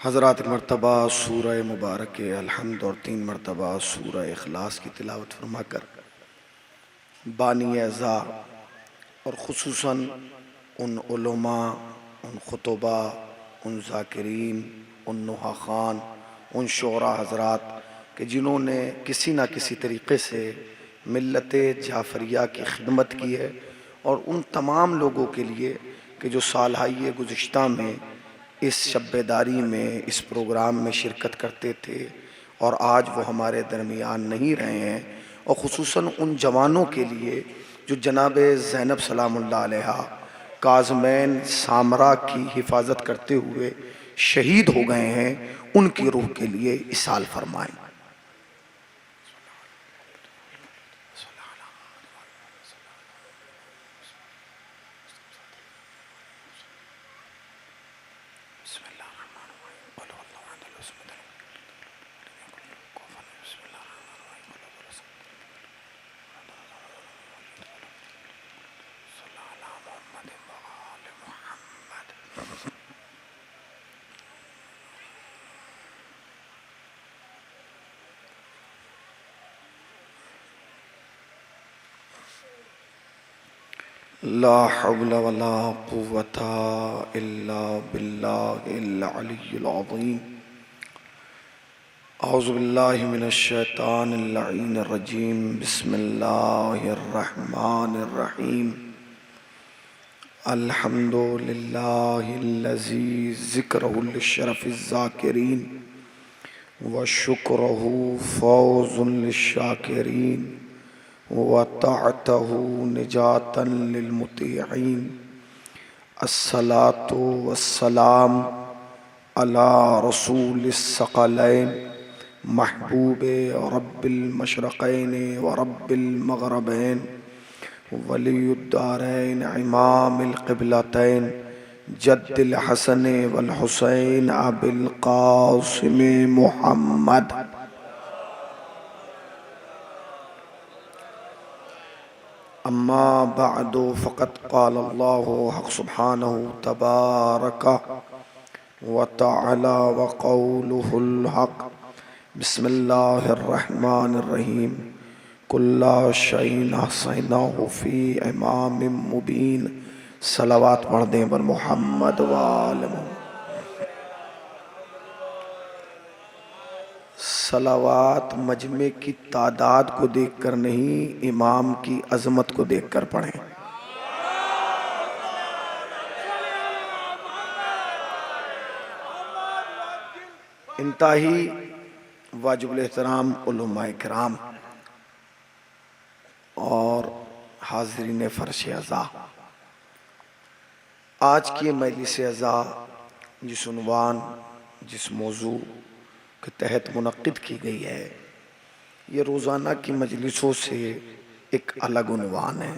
हज़रात मरतबा सूरह मुबारक अल्हम्द और 3 मरतबा सूरह इखलास की तिलावत फरमाकर बानी अज़ा और ख़ुसूसन उन उलमा, उन खुतबा, उन ज़ाकिरीन, उन नुहा ख़ान, उन शोरा हज़रात के जिन्होंने किसी न किसी तरीक़े से मिल्लत जाफ़रिया की खिदमत की है, और उन तमाम लोगों के लिए कि जो सालहाई गुज़िश्ता में इस शब्बेदारी में, इस प्रोग्राम में शिरकत करते थे और आज वो हमारे दरमियान नहीं रहे हैं, और ख़ुसूसन उन जवानों के लिए जो जनाब ज़ैनब सलामुल्लाह अलैहा काज़मैन सामरा की हिफाजत करते हुए शहीद हो गए हैं, उनकी रूह के लिए इसाल फरमाएं। ला हौला वला कुव्वता इल्ला बिल्लाहिल अलिय्यिल अज़ीम। औज़ु बिल्लाहि मिनश शैतानिर लईनिर रजीम। बिस्मिल्लाहिर रहमानिर रहीम। अल्हम्दुलिल्लाहिल्लज़ी ज़िक्रुहु लिशरफ़िज़ ज़ाकिरीन व शुक्रुहु फ़ौज़ुन लिश्शाकिरीन व ताअतहु निजातन लिलमुतीईन। अस्सलातु वस्सलाम अला रसूलिस सकलैन महबूबे रब्बिल मशरक़ैन व रब्बिल मग़रबैन वलियुद्दारैन इमामिल क़िबलतैन जद्दिल हसन वल हुसैन अबिल क़ासिम मुहम्मद। अम्मा बअदु फ़क़द क़ाल अल्लाहु हक़ सुब्हानहु तबारक व तआला व क़ौलुहुल हक़। बिस्मिल्लाहिर रहमानिर रहीम। कुल्ला शैइन अहसैनाहु फ़ी इमामिम मुबीन। सलावत पढ़ दें बर मोहम्मद व आले मोहम्मद। सलावात मजमे की तादाद को देखकर नहीं, इमाम की अजमत को देखकर पढ़ें। इंतही वाजिबुल एहतराम उलमाए किराम और हाज़रीन फ़र्श अज़ा, आज की मजलिस अज़ा जिस उन्वान, जिस मौजू के तहत मुनक्किद की गई है, ये रोज़ाना की मजलिसों से एक अलग उन्वान है।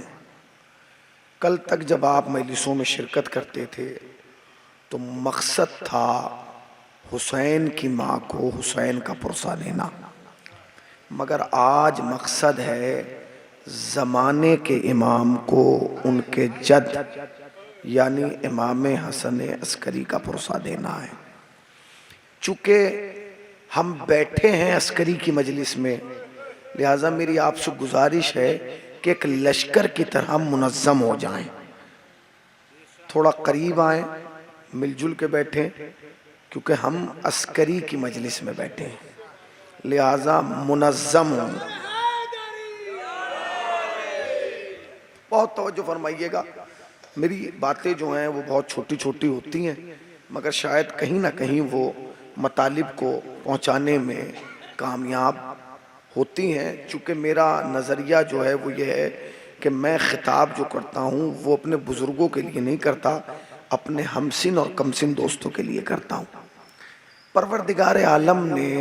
कल तक जब आप मजलिसों में शिरकत करते थे तो मकसद था हुसैन की माँ को हुसैन का पुरसा देना, मगर आज मकसद है ज़माने के इमाम को उनके जद यानी इमाम हसन अस्करी का पुरसा देना है। चूँकि हम बैठे हैं अस्करी की मजलिस में, लिहाजा मेरी आपसे गुजारिश है कि एक लश्कर की तरह मुनज़्ज़म हो जाएं, थोड़ा करीब आएं, मिलजुल के बैठें, क्योंकि हम अस्करी की मजलिस में बैठे हैं, लिहाजा मुनज़्ज़म हों। बहुत तवज्जो फरमाइएगा। मेरी बातें जो हैं वो बहुत छोटी छोटी होती हैं, मगर शायद कहीं ना कहीं वो मतालिब को पहुंचाने में कामयाब होती हैं। चूँकि मेरा नज़रिया जो है वो ये है कि मैं ख़िताब जो करता हूँ वो अपने बुज़ुर्गों के लिए नहीं करता, अपने हमसिन और कमसिन दोस्तों के लिए करता हूँ। परवरदिगार आलम ने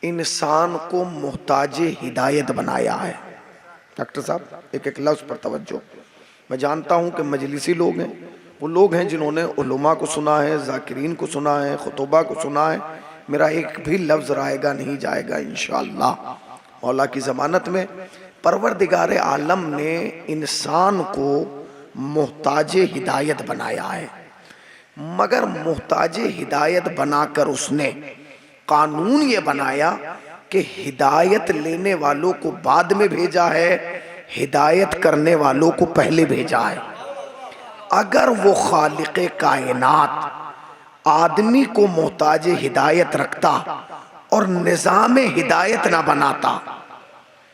इंसान को मोहताज हिदायत बनाया है। डॉक्टर साहब, एक एक लफ्ज़ पर तवज्जो। मैं जानता हूँ कि मजलिसी लोग हैं, वो लोग हैं जिन्होंने उलमा को सुना है, ज़ाकिरीन को सुना है, खुतबा को सुना है। मेरा एक भी लफ्ज़ रायगा नहीं जाएगा इंशाअल्लाह मौला की ज़मानत में। परवरदिगार आलम ने इंसान को मोहताज हिदायत बनाया है। मगर मोहताज हिदायत बनाकर उसने कानून ये बनाया कि हिदायत लेने वालों को बाद में भेजा है, हिदायत करने वालों को पहले भेजा है। अगर वो खालिक़े कायनात आदमी को मोहताज हिदायत रखता और निज़ाम हिदायत ना बनाता,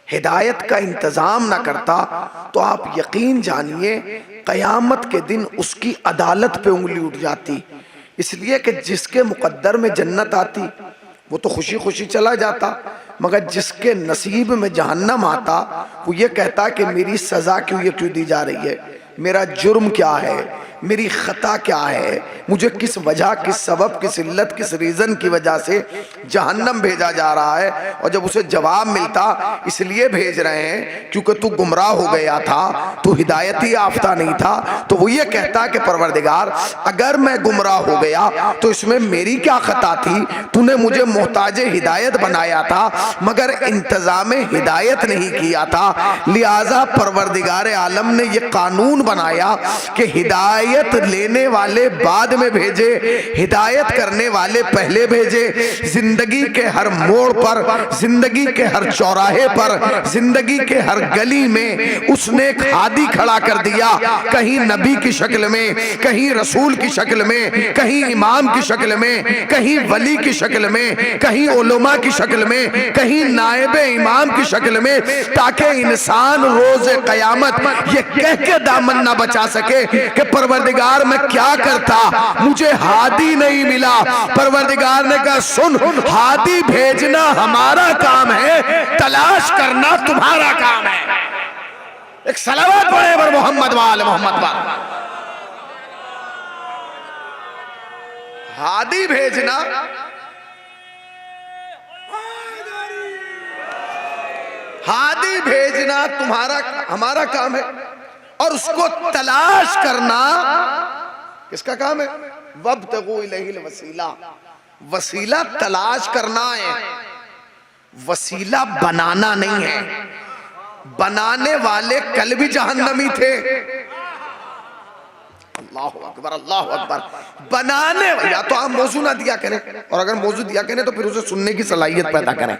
हिदायत का इंतज़ाम ना करता, तो आप यकीन जानिए क़यामत के दिन उसकी अदालत पे उंगली उठ जाती। इसलिए कि जिसके मुक़द्दर में जन्नत आती वो तो खुशी खुशी चला जाता, मगर जिसके नसीब में जहन्नम आता वो ये कहता कि मेरी सज़ा क्यों दी जा रही है, मेरा जुर्म क्या है, मेरी खता क्या है, मुझे किस वजह, किस सबब, किस इल्लत, किस रीज़न की वजह से जहन्नम भेजा जा रहा है। और जब उसे जवाब मिलता इसलिए भेज रहे हैं क्योंकि तू गुमराह हो गया था, तू हिदायती याफ्ता नहीं था, तो वो ये कहता कि परवरदिगार अगर मैं गुमराह हो गया तो इसमें मेरी क्या खता थी, तूने मुझे मोहताज हिदायत बनाया था मगर इंतज़ाम हिदायत नहीं किया था। लिहाजा परवरदिगार आलम ने ये कानून बनाया कि हिदायत लेने वाले बाद में भेजे, हिदायत करने वाले पहले भेजे। जिंदगी के हर मोड़ पर, जिंदगी के हर चौराहे पर, जिंदगी के हर गली में उसने एक हादी खड़ा कर दिया, कहीं नबी की शक्ल में, कहीं रसूल की शक्ल में, कहीं इमाम की शक्ल में, कहीं वली की शक्ल में, कहीं उलमा की शक्ल में, कहीं नायब इमाम की शक्ल में, ताकि इंसान रोज क़यामत ये कह के दामन ना बचा सके कि परवरदिगार मैं क्या करता, मुझे हादी नहीं मिला। परवरदिगार ने कहा सुन, हादी भेजना हमारा काम है, तलाश करना तुम्हारा काम है। एक सलावत पढ़े पर मोहम्मद वाले मोहम्मद वाले। हादी भेजना तुम्हारा हमारा काम है, और उसको तलाश करना किसका काम है? वब्तगू इलैहिल वसीला, वसीला तलाश करना है, वसीला बनाना नहीं है। बनाने वाले कल भी जहन्नमी थे। अल्लाह अकबर, अल्लाह अकबर। बनाने, या तो आप मौजू ना दिया करें, और अगर मौजू दिया करें तो फिर उसे सुनने की सलाहियत पैदा करें।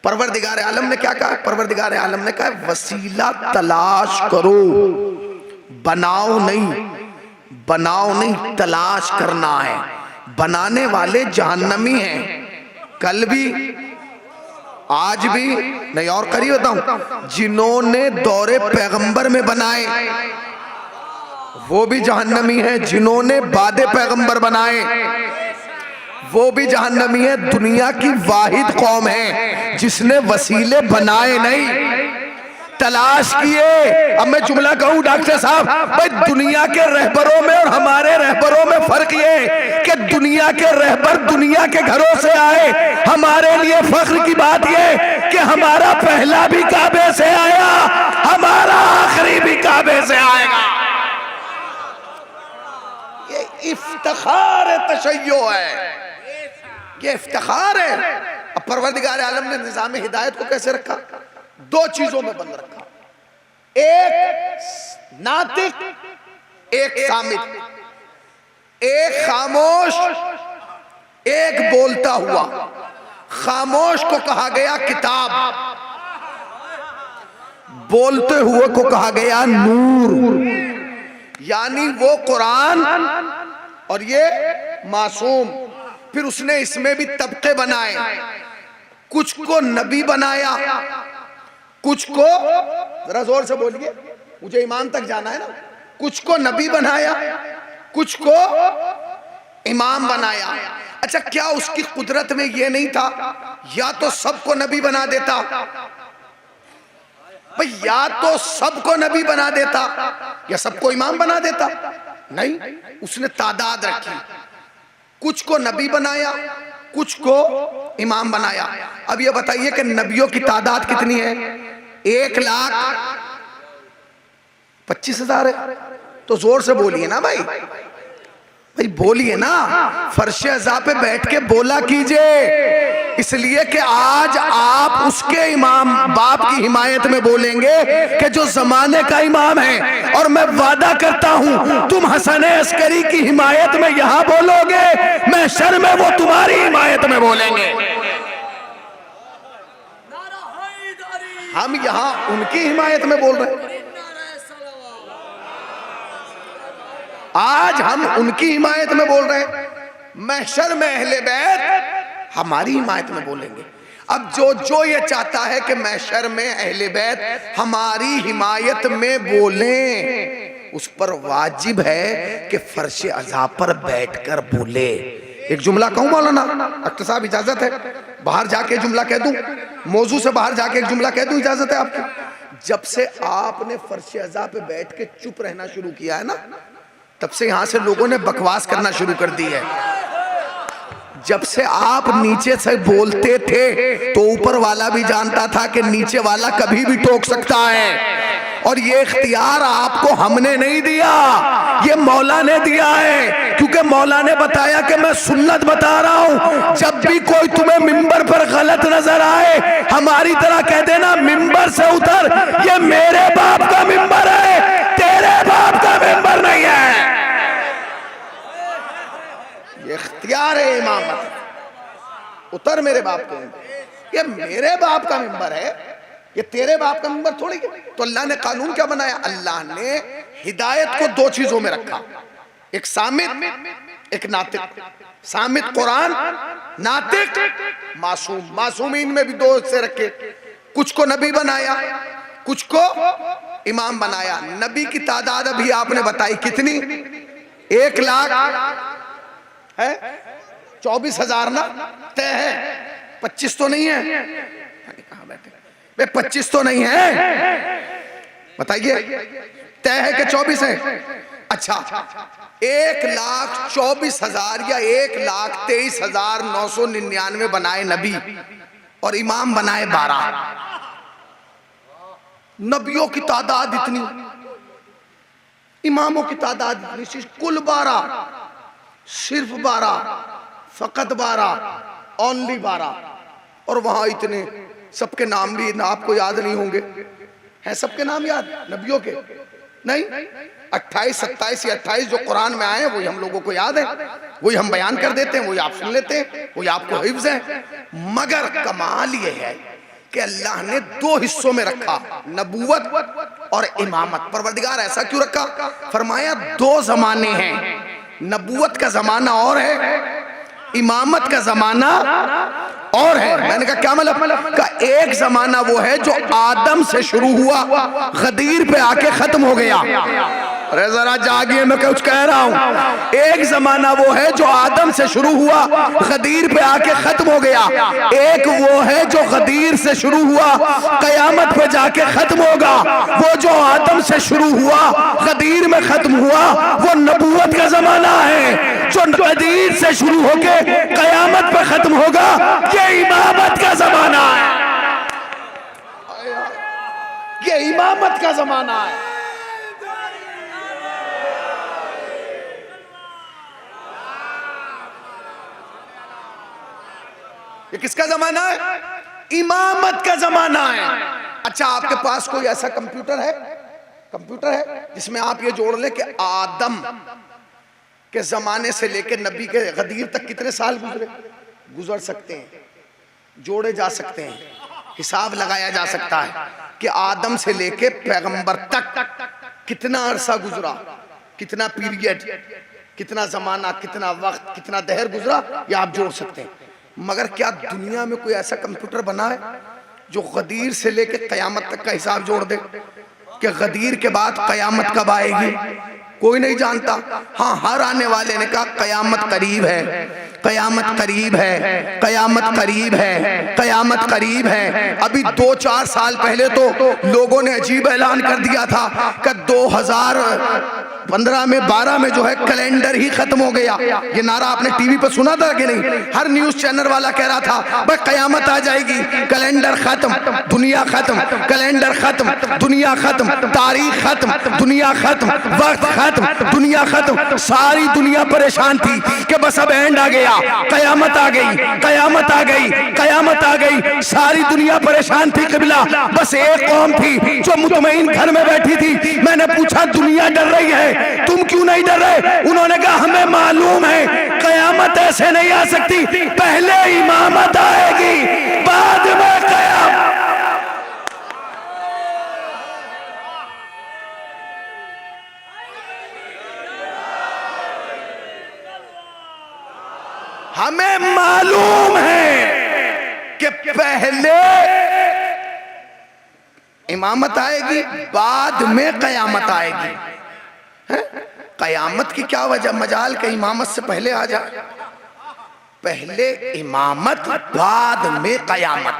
परवरदिगार आलम ने क्या कहा? परवरदिगार आलम ने कहा वसीला तलाश करो, बनाओ नहीं, तलाश करना है। बनाने वाले जहन्नमी हैं, कल भी आज भी नहीं, और करिए बताऊं, जिन्होंने दौरे पैगंबर में बनाए वो भी जहन्नमी है, जिन्होंने बादे पैगंबर बनाए वो भी जहन्नमी है। दुनिया की वाहिद कौम है जिसने वसीले बनाए नहीं, तलाश किए। अब मैं जुमला कहूं डॉक्टर साहब, भाई दुनिया के रहबरों में और हमारे रहबरों में फर्क ये कि दुनिया के रहबर दुनिया के घरों से आए, हमारे लिए फख्र की बात ये कि हमारा पहला भी काबे से आया, हमारा आखिरी भी काबे से आएगा। ये इफ्तिखार तशय्यो है, ये इफ्तिखार है। अब परवरदिगार आलम ने निज़ाम हिदायत को कैसे रखा? दो चीजों में बंद रखा, एक नातिक, एक सामित, एक खामोश, एक बोलता हुआ। खामोश को कहा गया किताब, बोलते हुए को कहा गया नूर, यानी वो कुरान और ये मासूम। फिर उसने इसमें भी तबके बनाए, कुछ को नबी बनाया, कुछ को, जरा जोर से बोलिए, मुझे ईमान तक जाना है ना, कुछ को नबी बनाया, कुछ को इमाम बनाया। अच्छा, क्या उसकी कुदरत में यह नहीं था या तो सबको नबी बना देता? भाई या तो सबको नबी बना देता या सबको इमाम बना देता। नहीं, उसने तादाद रखी, कुछ को नबी बनाया, कुछ को इमाम बनाया। अब ये बताइए कि नबियों की तादाद कितनी है? 1,25,000 है। तो जोर से बोलिए ना भाई, भाई बोलिए ना, फर्श अज़ा पे बैठ के बोला कीजिए। इसलिए कि आज आप उसके इमाम बाप की हिमायत में बोलेंगे कि जो जमाने का इमाम है, और मैं वादा करता हूं तुम हसन अस्करी की हिमायत में यहां बोलोगे, महशर में वो तुम्हारी हिमायत में बोलेंगे। हम यहां उनकी हिमायत में बोल रहे हैं, आज हम उनकी हिमायत में बोल रहे हैं, महशर में अहले बैत हमारी हिमायत में बोलेंगे। अब जो ये चाहता है कि महशर में अहले बैत हमारी हिमायत में बोलें, उस पर वाजिब है कि फर्श अज़ा पर बैठकर बोले। एक जुमला कहूं मौलाना अख्तर साहब, इजाजत है? बाहर जाके जुमला कह दूं, मौजू से बाहर जाके एक जुमला कह दूं, इजाजत है आपकी? जब से आपने फर्श अज़ा पे बैठ के चुप रहना शुरू किया है ना, तब से यहां से लोगों ने बकवास करना शुरू कर दी है। जब से आप नीचे से बोलते थे तो ऊपर वाला भी जानता था कि नीचे वाला कभी भी टोक सकता है, और ये इख्तियार आपको हमने नहीं दिया, ये मौला ने दिया है। क्योंकि मौला ने बताया कि मैं सुन्नत बता रहा हूं, जब भी कोई तुम्हें मिंबर पर गलत नजर आए हमारी तरह कह देना मिंबर से उतर, ये मेरे बाप का मिंबर है, तेरे बाप का मिंबर नहीं है। ये इख्तियार है इमामत, उतर मेरे बाप के मिंबर, ये मेरे बाप का मिंबर है, ये तेरे बाप का मिंबर थोड़ी है। तो अल्लाह ने कानून क्या बनाया? अल्लाह ने हिदायत को दो चीजों में रखा, एक सामित एक नातिक। सामित कुरान, नातिक मासूम। मासूमीन में भी दो हिस्से रखे, कुछ को नबी बनाया, कुछ को इमाम बनाया। नबी की तादाद अभी आपने बताई कितनी? 1 लाख है, 24,000 ना तय है, 25 तो नहीं है? कहां बैठे वे? 25 तो नहीं है, बताइए तय है कि 24 है? अच्छा, 1,24,000 या 1,23,999 बनाए नबी, और इमाम बनाए 12। नबियों की तादाद इतनी, इमामों की तादाद इतनी, कुल 12, सिर्फ 12, फकत 12, ओनली 12। और वहां इतने, सबके नाम भी ना आपको याद नहीं होंगे, हैं सबके नाम याद नबियों के? नहीं, 28, 27 या 28 जो कुरान में आए वही हम लोगों को याद है, वही हम बयान कर देते हैं, वही आप सुन लेते हैं, वही आपको हिफ्ज है। मगर कमाल ये है कि अल्लाह ने 2 हिस्सों में रखा, नबूवत और इमामत। परवरदिगार ऐसा क्यों रखा? फरमाया 2 जमाने हैं, नबूवत का जमाना और है, इमामत का जमाना और है। मैंने कहा क्या मतलब? का एक जमाना वो है जो आदम से शुरू हुआ, गदीर पे आके खत्म हो गया। अरे जरा जागिए, मैं कुछ कह रहा हूं। एक जमाना वो है जो आदम से शुरू हुआ, गदीर पे आके खत्म हो गया। एक वो है जो गदीर से शुरू हुआ, कयामत पे जाके खत्म होगा। वो जो आदम से शुरू हुआ, गदीर में खत्म हुआ, वो नबूवत का जमाना है। जो गदीर से शुरू होके कयामत पे खत्म होगा, ये इमामत का जमाना है, ये इमामत का जमाना है। ये किसका जमाना है? इमामत का जमाना है। अच्छा, आपके पास कोई ऐसा कंप्यूटर है, कंप्यूटर है जिसमें आप ये जोड़ ले कि आदम के जमाने से लेकर नबी के गदीर तक कितने साल गुजर सकते हैं, जोड़े जा सकते हैं, हिसाब लगाया जा सकता है कि आदम से लेके पैगंबर तक कितना अरसा गुजरा, कितना पीरियड, कितना जमाना, कितना वक्त, कितना दहर गुजरा, ये आप जोड़ सकते हैं। मगर क्या दुनिया में कोई ऐसा कंप्यूटर बना है जो गदीर से लेके कयामत तक का हिसाब जोड़ दे कि गदीर के बाद कयामत कब आएगी? कोई नहीं जानता। हाँ, हर आने वाले ने कहा कयामत करीब है, कयामत करीब है, कयामत करीब है, कयामत करीब है। अभी 2-4 साल पहले तो लोगों ने अजीब ऐलान कर दिया था कि 15 में 12 में जो है कैलेंडर ही खत्म हो गया। ये नारा आपने टीवी पर सुना था कि नहीं? हर न्यूज चैनल वाला कह रहा था भाई कयामत आ जाएगी, कैलेंडर खत्म, दुनिया खत्म, कैलेंडर खत्म, दुनिया खत्म, तारीख खत्म, दुनिया खत्म, वक्त खत्म, दुनिया खत्म। सारी दुनिया परेशान थी कि बस अब एंड आ गया, कयामत आ गई, कयामत आ गई, कयामत आ गई। सारी दुनिया परेशान थी क़िबला, बस एक कौम थी जो मुतमईन घर में बैठी थी। मैंने पूछा दुनिया डर रही है, तुम क्यों नहीं डर रहे? उन्होंने कहा हमें मालूम है कयामत ऐसे नहीं आ सकती, पहले इमामत आएगी बाद में कयामत। हमें मालूम है कि पहले इमामत आएगी बाद में कयामत आएगी। है? कयामत की क्या वजह मजाल के इमामत से पहले आ जाए? पहले इमामत बाद में कयामत।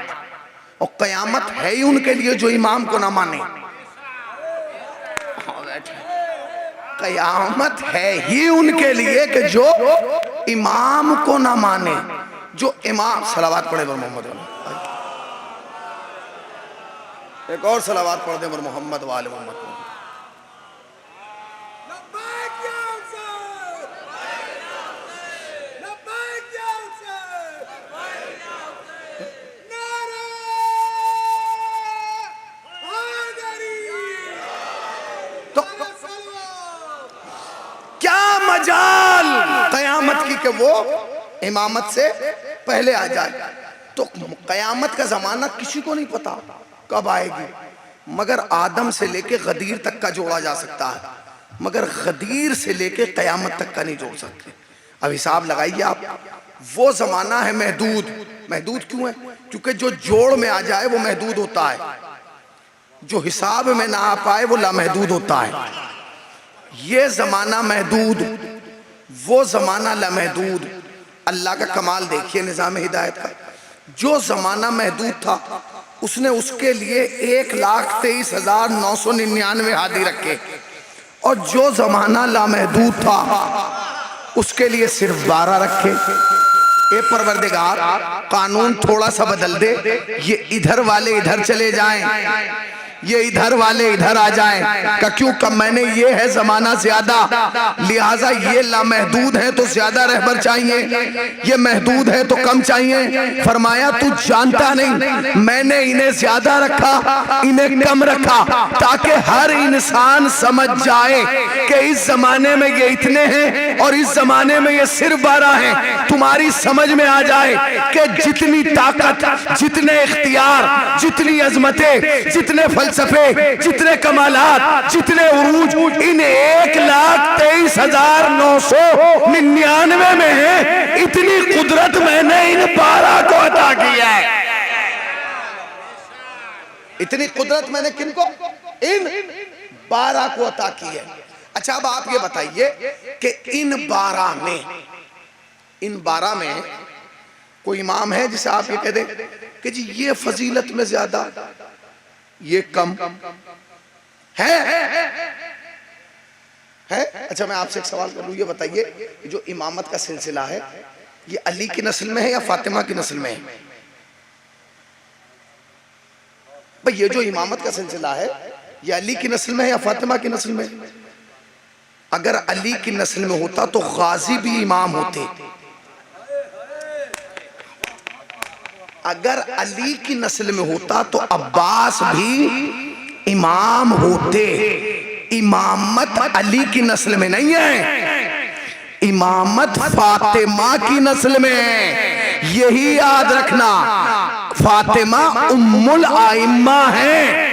और कयामत है ही उनके लिए जो इमाम को ना माने। कयामत है ही उनके लिए कि जो इमाम को ना माने। जो इमाम सलावत पढ़े बर मोहम्मद, एक और सलावत पढ़ दे बर मोहम्मद वाले मोहम्मद। तो क्या मजाल कयामत की कि वो इमामत से पहले आ जाए। तो कयामत का जमाना किसी को नहीं पता कब आएगी, मगर आदम से लेके गदीर तक का जोड़ा जा सकता है, मगर गदीर से लेके कयामत तक का नहीं जोड़ सकते। अब हिसाब लगाइए आप, वो जमाना है महदूद। महदूद क्यों है? क्योंकि जो जोड़ में आ जाए वो महदूद होता है, जो हिसाब में ना आ पाए वो लामहदूद होता है। ये जमाना महदूद, वो जमाना लामहदूद। अल्लाह का कमाल देखिए निज़ाम हिदायत का। जो जमाना महदूद था उसने उसके लिए 1,23,999 हादी रखे, और जो जमाना लामहदूद था उसके लिए सिर्फ 12 रखे। ए परवरदिगार कानून थोड़ा सा बदल दे, ये इधर वाले इधर चले जाएं, ये इधर वाले इधर आ जाएं। क्यों? कब मैंने ये है जमाना ज्यादा, लिहाजा ये लामहदूद है तो ज्यादा रहबर चाहिए, ये महदूद है तो कम चाहिए। फरमाया तू जानता नहीं, मैंने इन्हें ज्यादा रखा, इन्हें कम रखा, ताकि हर इंसान समझ जाए कि इस जमाने में ये इतने हैं और इस जमाने में ये सिर्फ 12 हैं। तुम्हारी समझ में आ जाए कि जितनी ताकत, जितने इख्तियार, जितनी अजमतें, जितने फलसफे, जितने कमालात, जितने उरूज इन 1,23,999 में है, इतनी कुदरत मैंने इन 12 को अता किया है। इतनी कुदरत मैंने किनको? इन 12 को अता की है। अच्छा अब आप ये बताइए कि इन 12 में कोई इमाम है जिसे आप ये कह दें कि जी ये फजीलत में ज्यादा, ये कम है? अच्छा मैं आपसे एक सवाल कर लूं, ये बताइए जो इमामत का सिलसिला है ये अली की नस्ल में है या फातिमा की नस्ल में है? भाई ये जो इमामत का सिलसिला है ये अली की नस्ल में है या फातिमा की नस्ल में? अगर अली की नस्ल में होता तो गाजी भी इमाम होते। अगर अली की नस्ल में होता तो अब्बास भी इमाम होते। इमामत अली की नस्ल में नहीं है, इमामत फातिमा की नस्ल में है। यही याद रखना, फातिमा उम्मुल आइम्मा है।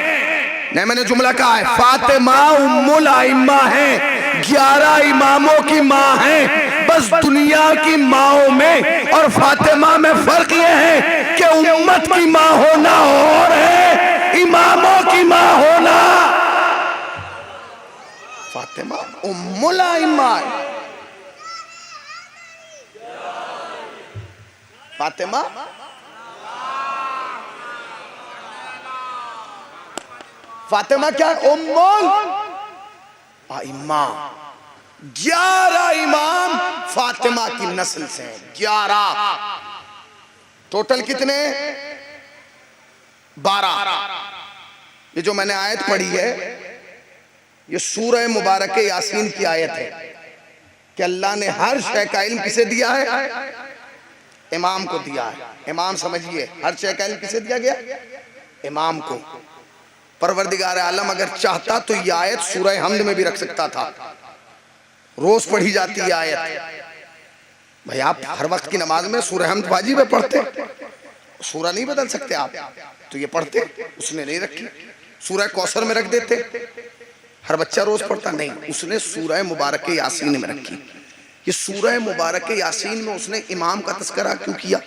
नहीं मैंने जुमला कहा है, फातिमा उम्मुल आइम्मा है, 11 इमामों की माँ है। बस दुनिया की माओं में और फातिमा में फर्क यह है कि उम्मत की माँ होना और है, इमामों की माँ होना। फातिमा उम्मुल आइम्मा, फातिमा फातिमा क्या? उम्मुल आइम्मा। 11 इमाम फातिमा की नस्ल से हैं। 11 टोटल कितने? 12। ये जो मैंने आयत पढ़ी है ये सूरह मुबारक यासीन की आयत है कि अल्लाह ने हर शय का इल्म किसे दिया है? इमाम को दिया है। इमाम समझिए, हर शय का इल्म किसे दिया गया? इमाम को। परवरदिगार आलम अगर चाहता तो ये आयत सूरह हमद में भी रख सकता था, रोज पढ़ी जाती है आयत। भाई आप हर वक्त की नमाज में सूरह हमद वाजिब है पढ़ते, सूरह नहीं बदल सकते आप, तो ये पढ़ते, उसने नहीं रखी। सूरह कौसर में रख देते, हर बच्चा रोज पढ़ता, नहीं, उसने सूरह मुबारक यासीन में रखी। ये सूरह मुबारक यासीन में उसने इमाम का तस्करा क्यों किया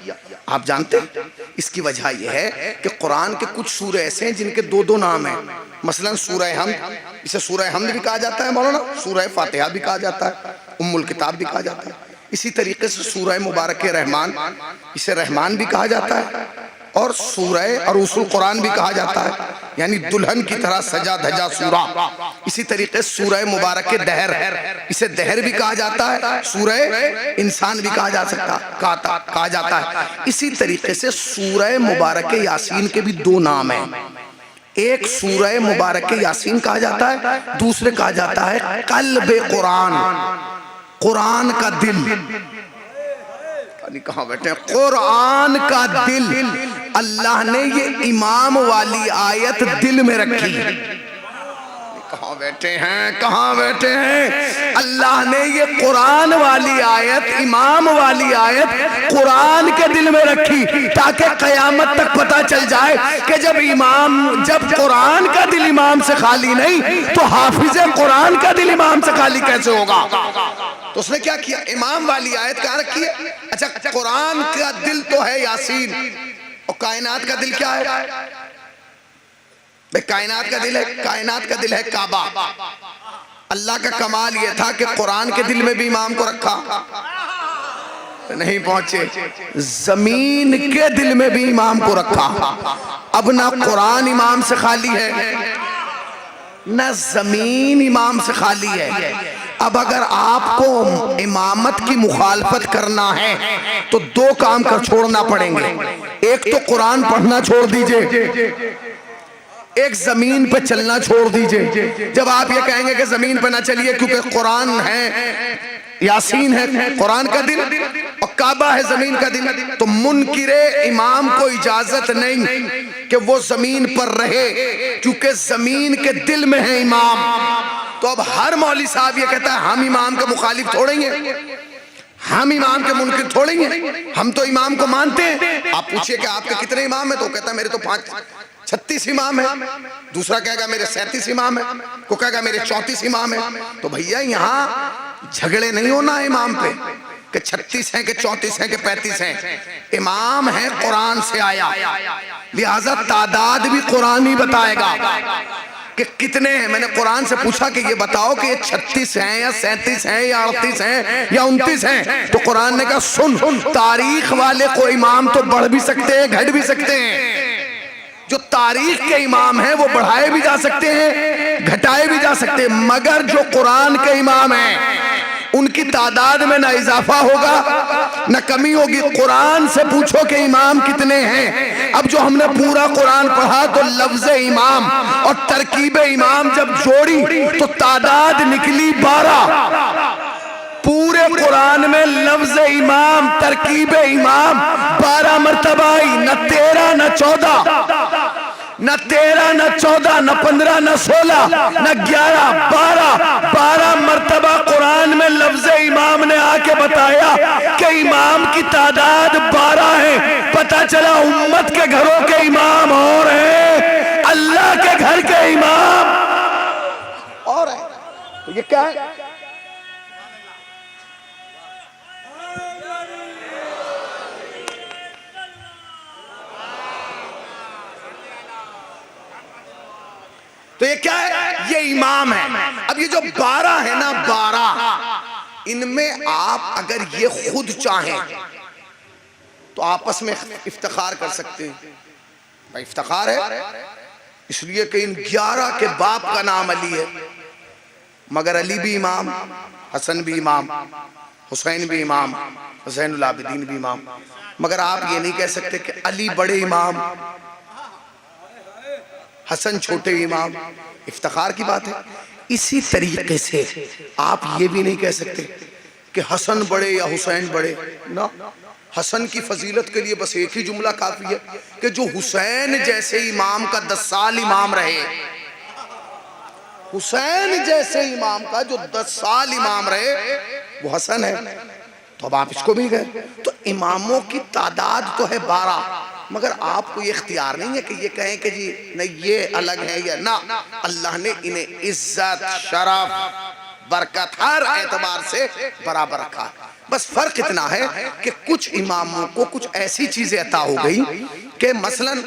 आप जानते हैं? इसकी वजह यह है कि कुरान के कुछ सूरह ऐसे हैं जिनके दो दो नाम हैं। मसलन सूरह हमद, इसे सूरह हमद भी कहा जाता है मौलाना, सूरह फातिहा भी कहा जाता है, उम्मुल किताब भी कहा जाता है। इसी तरीके से सूरह मुबारक रहमान, इसे रहमान भी कहा जाता है और सूरह अरूसुल कुरान भी कहा जाता है, यानी दुल्हन की तरह सजा धजा सूरा। इसी तरीके से सूरह मुबारक दहर, इसे दहर भी कहा जाता है, सूरह इंसान भी कहा जाता है। इसी तरीके से सूरह मुबारक यासीन के भी दो नाम हैं। एक सूरह मुबारक यासीन कहा जाता है, दूसरे कहा जाता है कल्ब कुरान, कुरान का दिल। कहाँ बैठे? कुरान का दिल। अल्लाह ने ये इमाम वाली आयत दिल में रखी। कहाँ बैठे हैं? कहाँ बैठे हैं? अल्लाह ने ये कुरान वाली आयत, इमाम वाली आयत कुरान के दिल में रखी ताकि कयामत तक पता चल जाए कि जब कुरान का दिल इमाम से खाली नहीं तो हाफिज कुरान का दिल इमाम से खाली कैसे होगा? तो उसने क्या किया? इमाम वाली आयत कहाँ रखी है? अच्छा, कुरान का दिल तो है यासीन, और कायनात का दिल क्या है? भाई कायनात का दिल है, कायनात का दिल है काबा। अल्लाह का कमाल यह था कि कुरान के दिल में भी इमाम को रखा, नहीं पहुंचे, जमीन के दिल में भी इमाम को रखा। अब ना कुरान इमाम से खाली है, ना जमीन इमाम से खाली है। अब अगर आपको इमामत की मुखालफत करना है तो दो काम कर छोड़ना पड़ेंगे। एक तो कुरान पढ़ना छोड़ दीजिए, एक जमीन पे चलना छोड़ दीजिए। जब आप ये कहेंगे कि जमीन पे ना चलिए क्योंकि कुरान है, यासीन है कुरान का दिल और काबा है जमीन का दिल, तो मुनकिरे इमाम को इजाजत नहीं कि वो जमीन पर रहे क्योंकि जमीन के दिल में है इमाम। तो अब हर मौली साहब ये कहता है हम इमाम के मुखालिफ छोड़ेंगे, हम इमाम के मुनकिर छोड़ेंगे, हम तो इमाम को मानते हैं। आप पूछिए कि आपके कितने इमाम है, तो कहता है मेरे तो 36 इमाम है। दूसरा कहेगा मेरे 37 इमाम है, को कहेगा मेरे 34 इमाम है। तो भैया यहाँ झगड़े नहीं होना इमाम पे कि 36 हैं कि 34 हैं कि 35 हैं। इमाम है कुरान से आया, लिहाजा तादाद भी कुरान ही बताएगा कि कितने हैं। मैंने कुरान से पूछा कि ये बताओ कि ये 36 हैं या 37 हैं या 38 हैं या 29 हैं, तो कुरान ने कहा सुन, तारीख वाले को इमाम तो बढ़ भी सकते हैं घट भी सकते हैं। जो तारीख के इमाम हैं वो बढ़ाए भी जा सकते हैं घटाए भी जा सकते हैं, मगर जो कुरान के इमाम हैं उनकी तादाद में ना इजाफा होगा ना कमी होगी। कुरान से पूछो कि इमाम कितने हैं। अब जो हमने पूरा कुरान पढ़ा तो लफ्ज इमाम और तरकीब इमाम जब जोड़ी तो तादाद निकली 12। पूरे कुरान में लफ्ज इमाम तरकीब इमाम 12 मरतबा आई, न 13 न 14, न 13 न 14 न 15 न 16 न 11, 12 मरतबा कुरान में लफ्ज इमाम ने आके बताया कि इमाम की तादाद 12 है। पता चला उम्मत के घरों के इमाम और हैं, अल्लाह के घर के इमाम और है। तो ये क्या है? तो ये क्या है? ये इमाम है। अब ये जो 12 है ना, 12 इनमें आप अगर ये खुद चाहें तो आपस में इफ्तिखार कर सकते हैं। भाई इफ्तिखार है इसलिए कि इन 11 के बाप का नाम अली है, मगर अली भी इमाम, हसन भी इमाम, हुसैन भी इमाम, ज़ैनुल आबिदीन भी इमाम। मगर आप ये नहीं कह सकते कि अली बड़े इमाम, हसन छोटे इमाम। इफ्तिखार की बात है। इसी तरीके से आप ये भी नहीं कह सकते कि हसन बड़े या हुसैन बड़े ना। हसन की फजीलत के लिए बस एक ही जुमला काफी है कि जो हुसैन जैसे इमाम का 10 साल इमाम रहे, हुसैन जैसे इमाम का जो 10 साल इमाम रहे वो हसन है। तो अब आप इसको भी गए तो इमामों की तादाद तो है 12, मगर आपको ये इख्तियार नहीं है कि ये कहें कि जी नहीं ये अलग है या ना। अल्लाह ने इन्हें इज्जत, शरफ, बरकत हर एतबार से बराबर रखा है। बस फर्क इतना है कि कुछ इमामों को कुछ ऐसी चीजें अता हो गई कि मसलन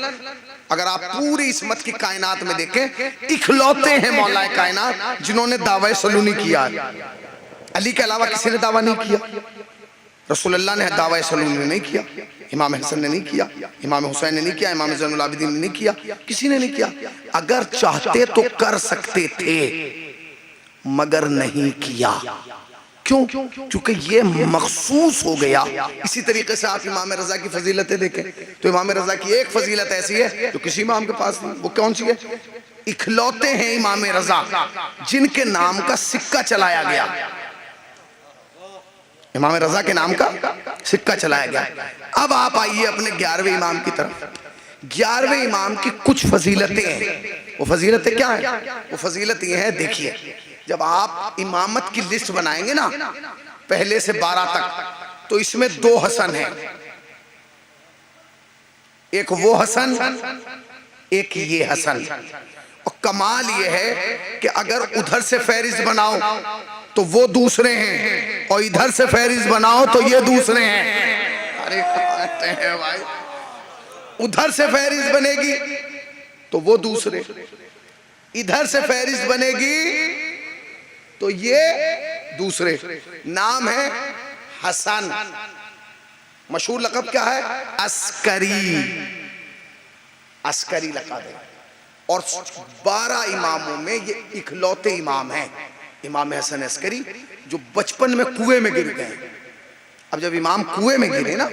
अगर आप पूरी इस्मत की कायनात में देखें, इखलौते हैं मौला कायनात जिन्होंने दावा सलूनी किया। अली के अलावा किसी ने दावा नहीं किया, रसूलुल्लाह ने दावा सलूनी नहीं किया, इमाम हसन ने नहीं किया, इमाम हुसैन ने नहीं किया, इमाम ज़ैनुल आबिदीन ने नहीं किया, किसी ने नहीं किया। अगर चाहते तो कर सकते थे मगर नहीं किया। क्यों? क्योंकि ये मखसूस हो गया। इसी तरीके से आप इमाम रजा की फजीलतें देखें तो इमाम रजा की एक फजीलत ऐसी है जो किसी इमाम के पास नहीं। वो कौन सी है? इखलौते हैं इमाम रजा जिनके नाम का सिक्का चलाया गया। इमाम रजा के नाम का सिक्का चलाया गया। अब आप आइए अपने 11वें इमाम की तरफ। 11वें इमाम की कुछ फजीलतें हैं। वो फजीलतें क्या है? वो फजीलत ये है, देखिए जब आप इमामत की लिस्ट बनाएंगे ना पहले से 12 तक, तो इसमें 2 हसन हैं, एक वो हसन, एक ये हसन। और कमाल ये है कि अगर उधर से फहरिस्त बनाओ तो वो दूसरे हैं और इधर से फहरिस्त बनाओ तो ये दूसरे हैं। अरे कहते हैं भाई, उधर से फहरिस्त बनेगी तो वो दूसरे, इधर से फहरिस्त बनेगी तो ये दूसरे। नाम है हसन। मशहूर लक़ब क्या है? अस्करी। अस्करी लक़ब है। और 12 इमामों में ये इखलौते इमाम हैं, इमाम हसन अस्करी, जो बचपन में कुएं में गिर गए। अब जब इमाम कुएं में गिरे ना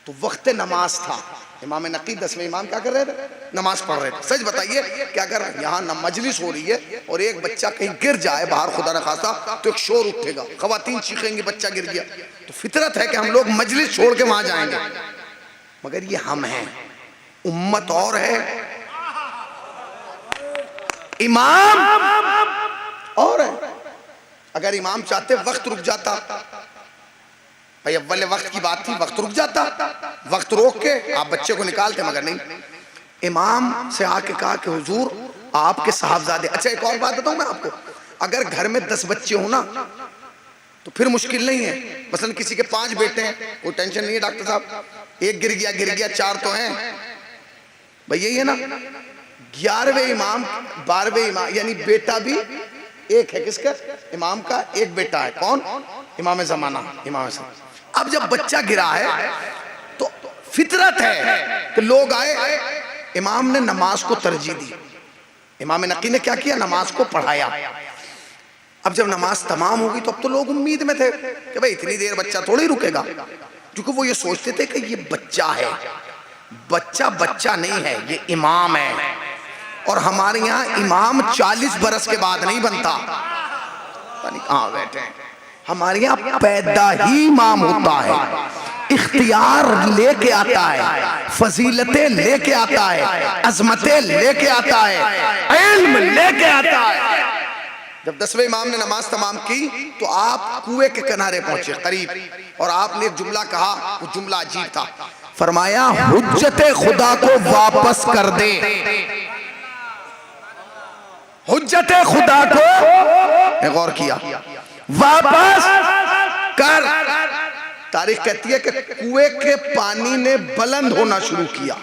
तो वक्त नमाज था। इमाम नकी 10वें इमाम क्या कर रहे थे? नमाज पढ़ रहे थे। सच बताइए क्या कर रहे हैं? यहाँ न मजलिस हो रही है और एक बच्चा कहीं गिर जाए बाहर, खुदा न खासा, तो एक शोर उठेगा, खवातीन चीखेंगी बच्चा गिर गया। तो फितरत है कि हम लोग मजलिस छोड़ के वहां जाएंगे। मगर ये हम हैं, उम्मत और है, इमाम और है। अगर इमाम चाहते वक्त रुक जाता, भाई अव्वल वक्त की बात थी, वक्त रुक जाता, वक्त रोक के आप बच्चे को निकालते, मगर नहीं। इमाम से आके कहा कि हुजूर आपके साहबजादे। अच्छा एक और बात बताऊं मैं आपको, अगर घर में 10 बच्चे हो ना तो फिर मुश्किल नहीं है। मसलन किसी के 5 बेटे हैं, कोई टेंशन नहीं है डॉक्टर साहब, एक गिर गया 4 तो हैं भाई, यही है ना। 11वें इमाम 12वें इमाम, यानी बेटा भी एक है किसका? इमाम का एक बेटा है। कौन? इमाम ज़माना, इमाम हसन। अब जब बच्चा गिरा है तो फितरत है कि लोग आए, इमाम ने नमाज को तरजीह दी। इमाम नकी ने क्या किया? नमाज को पढ़ाया। अब जब नमाज तमाम होगी तो अब तो लोग उम्मीद में थे कि भाई इतनी देर बच्चा थोड़ी रुकेगा, क्योंकि वो ये सोचते थे कि ये बच्चा है। बच्चा बच्चा नहीं है, ये इमाम है। और हमारे यहाँ इमाम 40 बरस के बाद नहीं बनता, पता नहीं कहाँ बैठे हैं। हमारे यहाँ पैदा ही इमाम होता है, इख्तियार लेके आता है, फजीलतें लेके आता है, अजमतें लेके आता है, इल्म लेके आता है। जब 10वें इमाम ने नमाज तमाम की तो आप कुएं के किनारे पहुंचे करीब, और आपने एक जुमला कहा, वो जुमला अजीब था। फरमाया हुज्जते खुदा को वापस कर दे, हुज्जते खुदा को, गौर किया, वापस कर। तारीख कहती है कि कुएं के पानी ने बुलंद होना शुरू किया।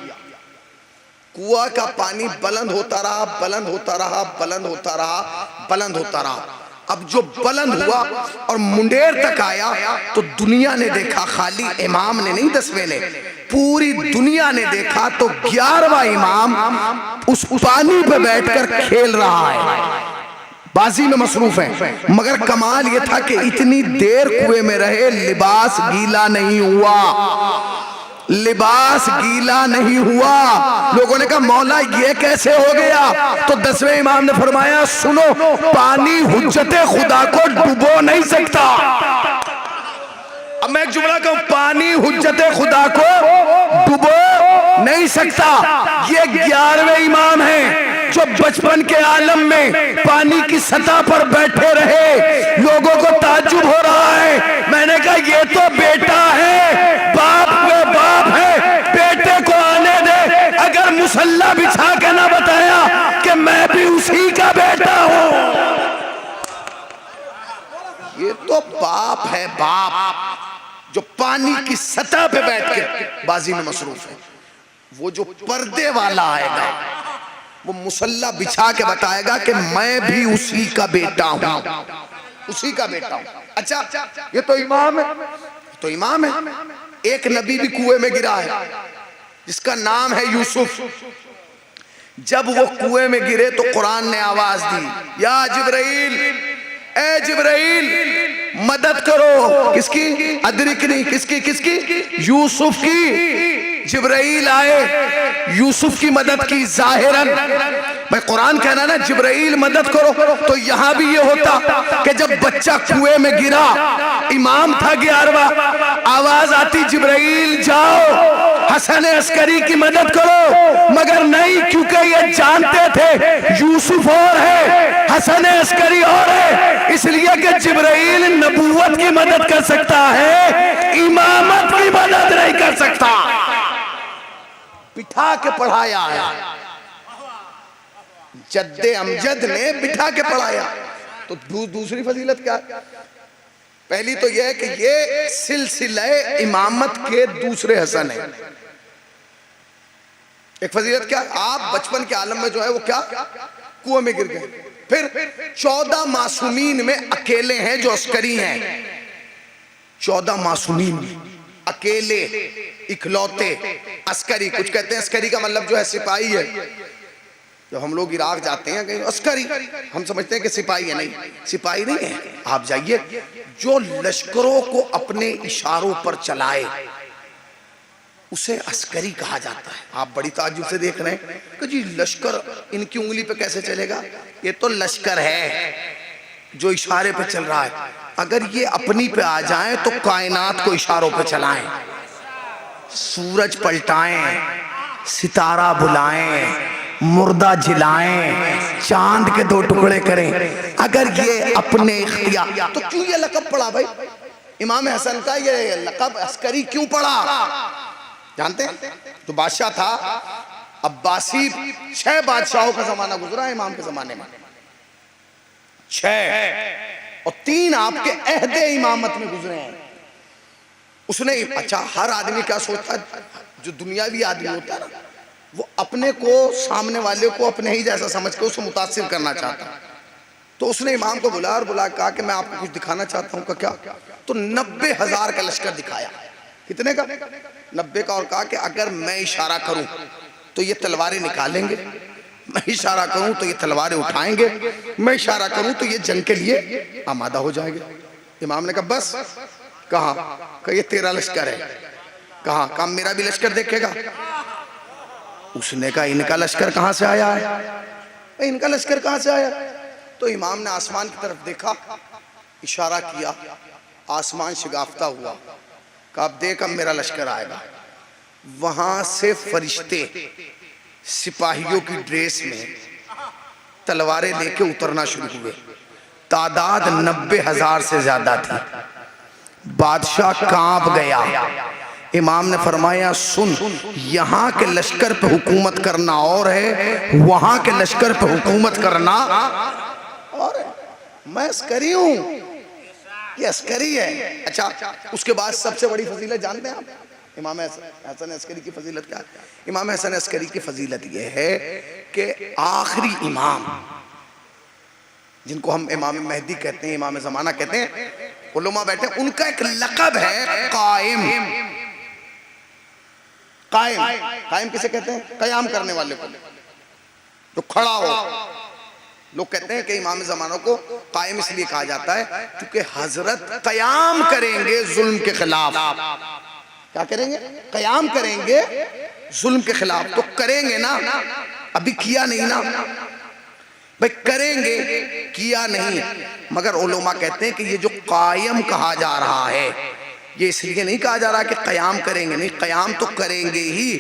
कुआं का पानी बुलंद होता रहा, बुलंद होता रहा, बुलंद होता रहा, बुलंद होता रहा। अब जो बुलंद हुआ और मुंडेर तक आया तो दुनिया ने देखा, खाली इमाम ने नहीं 10वें ने, पूरी दुनिया ने देखा तो 11वां इमाम उस पानी पे बैठकर खेल रहा है। बाजी में मसरूफ हैं। मगर कमाल ये था कि इतनी देर कुएं में रहे, लिबास गीला नहीं हुआ, लिबास गीला नहीं हुआ। लोगों ने कहा मौला ये कैसे हो गया? तो 10वें इमाम ने फरमाया सुनो, पानी हुज्जते खुदा को डुबो नहीं सकता। अब मैं एक जुमला कहूं, पानी हुज्जते खुदा को डुबो नहीं सकता। ये 11वें इमाम हैं जो बचपन के आलम में पानी की सतह पर बैठे रहे। लोगों को ताज्जुब हो रहा है। मैंने कहा ये तो बेटा है, बाप वे बाप है, बेटे को आने दे। अगर मुसल्ला बिछा के ना बताया कि मैं भी उसी का बेटा हूं। ये तो बाप है, बाप जो पानी की सतह पे बैठ के बाजी में मसरूफ है। वो जो पर्दे वाला आएगा वो मुसल्ला बिछा के बताएगा कि मैं भी उसी का बेटा हूं, उसी का बेटा हूं। अच्छा ये तो इमाम है, तो इमाम है। एक नबी भी कुएं में गिरा है जिसका नाम है यूसुफ। जब वो कुएं में गिरे तो कुरान ने आवाज दी, या जिब्राइल, ए जिब्राइल मदद करो। किसकी? अदरिकनी। किसकी? किसकी? यूसुफ की। जिब्राइल आए, यूसुफ की मदद की जाहिरन। मैं कुरान कहना ना जिब्राइल मदद करो, तो यहां भी ये होता कि जब बच्चा कुएं में गिरा, इमाम था 11वां, आवाज आती जिब्राइल जाओ हसन अस्करी की मदद करो। मगर नहीं, क्योंकि ये जानते थे यूसुफ और है, हसन अस्करी और है, इसलिए कि जिब्राइल नबूवत की मदद कर सकता है, इमामत की मदद नहीं कर सकता। बिठा के पढ़ाया है, जद्दे अमजद ने बिठा के पढ़ाया। तो दूसरी फजीलत क्या? पहली तो यह है कि ये सिलसिला इमामत के दूसरे हसन है। एक फजीलत क्या? आप बचपन के आलम में जो है वो क्या कुएं में गिर गए। फिर 14 मासूमीन में अकेले हैं जो अस्करी हैं। 14 मासूमीन अकेले, इकलौते अस्करी। कुछ कहते हैं अस्करी का मतलब जो है सिपाही है। जब हम लोग इराक जाते हैं कहीं अस्करी, हम समझते हैं कि सिपाही है। नहीं, सिपाही नहीं है। आप जाइए, जो लश्करों को अपने इशारों पर चलाए उसे अस्करी कहा जाता है। आप बड़ी ताज्जुब से देख रहे हैं कि जी लश्कर इनकी उंगली पे कैसे चलेगा? ये तो लश्कर है जो इशारे पे चल रहा है। अगर ये अपनी पे आ जाएं तो कायनात को इशारों पे चलाएं, सूरज पलटाएं, सितारा बुलाएं, मुर्दा जिलाएं, चांद के 2 टुकड़े करें। अगर ये अपने इख्तियार, तो क्यों ये लक़ब पड़ा भाई? इमाम हसन का ये लक़ब अस्करी क्यों पड़ा? जानते हैं? तो बादशाह था अब्बासी, 6 बादशाहों का जमाना गुजरा इमाम के जमाने में, 6, और 3 आपके अहदे इमामत में गुजरे हैं। उसने, अच्छा हर आदमी क्या सोचता है, जो दुनियावी आदमी होता है ना, वो अपने को सामने वाले को अपने ही जैसा समझ के उसे मुतासिर करना चाहता है। तो उसने इमाम को बुलाया और कहा कि मैं आपको कुछ दिखाना चाहता हूँ। क्या? तो 90,000 का लश्कर दिखाया। कितने का? 90 का। और कहा कि अगर मैं इशारा करूं तो ये तलवारें निकालेंगे, मैं इशारा करूं तो ये तलवारें उठाएंगे, मैं इशारा करूं तो ये जंग के लिए आमादा हो जाएंगे। इमाम ने कहा बस। कहा? ये तेरा लश्कर है। कहा मेरा भी लश्कर देखेगा? उसने कहा इनका लश्कर कहां से आया है? इनका लश्कर कहां से आया? तो इमाम ने आसमान की तरफ देखा, इशारा किया, आसमान शिगाफ्ता हुआ। कहा अब देख, अब मेरा लश्कर आएगा। वहां से फरिश्ते सिपाहियों की ड्रेस में तलवारें लेके उतरना शुरू हुए। तादाद 90,000 से ज्यादा थी। बादशाह कांप गया। इमाम ने फरमाया सुन, यहाँ के लश्कर पे हुकूमत करना और है, वहां के लश्कर पे हुकूमत करना और है। मैं अस्करी हूं, ये अस्करी है। अच्छा, उसके बाद सबसे बड़ी फजीलत जानते हैं आप? इमाम हसन अस्करी की फजीलत क्या है? इमाम हसन अस्करी की फजीलत यह है कि आखिरी इमाम, जिनको हम इमाम मेहदी कहते हैं, इमाम ज़माना कहते हैं, उलमा बैठे, उनका एक लक़ब है कायम। कायम, कायम किसे कहते हैं? कयाम करने वाले को, जो खड़ा हो, लोग कहते हैं कि इमाम ज़माना को कायम इसलिए कहा जाता है क्योंकि हजरत कयाम करेंगे जुल्म के खिलाफ। क्या करेंगे? कयाम करेंगे जुल्म के खिलाफ। तो करेंगे ना, अभी किया नहीं ना भाई, करेंगे, किया नहीं। मगर उलमा कहते हैं कि ये जो कायम कहा जा रहा है, ये इसलिए नहीं कहा जा रहा कि कयाम करेंगे, नहीं, कयाम तो करेंगे ही।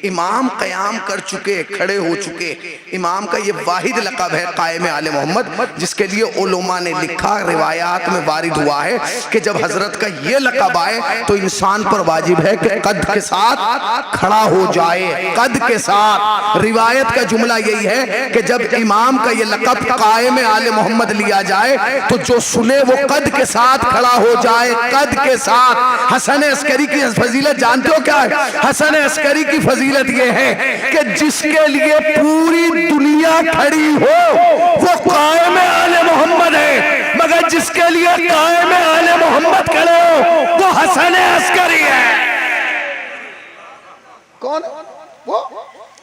इमाम कयाम कर चुके, खड़े हो चुके। इमाम का ये वाहिद लक़ब है कायम आले मोहम्मद, जिसके लिए उलमा ने लिखा, रिवायात में वारिद हुआ है कि जब हजरत का ये लक़ब आए तो इंसान पर वाजिब है कि कद के साथ खड़ा हो जाए। कद के साथ, रिवायत का जुमला यही है कि जब इमाम का ये लक़ब कायम आले मोहम्मद लिया जाए तो जो सुने वो कद के साथ खड़ा हो जाए, कद के साथ। हसन अस्करी की फजीलत जानते हो क्या है? हसन अस्करी की फजीलत ये है कि जिसके लिए पूरी दुनिया खड़ी हो वो कायम आले मोहम्मद है, मगर जिसके लिए कायम आले मोहम्मद खड़े हो वो हसन अस्करी है। कौन? वो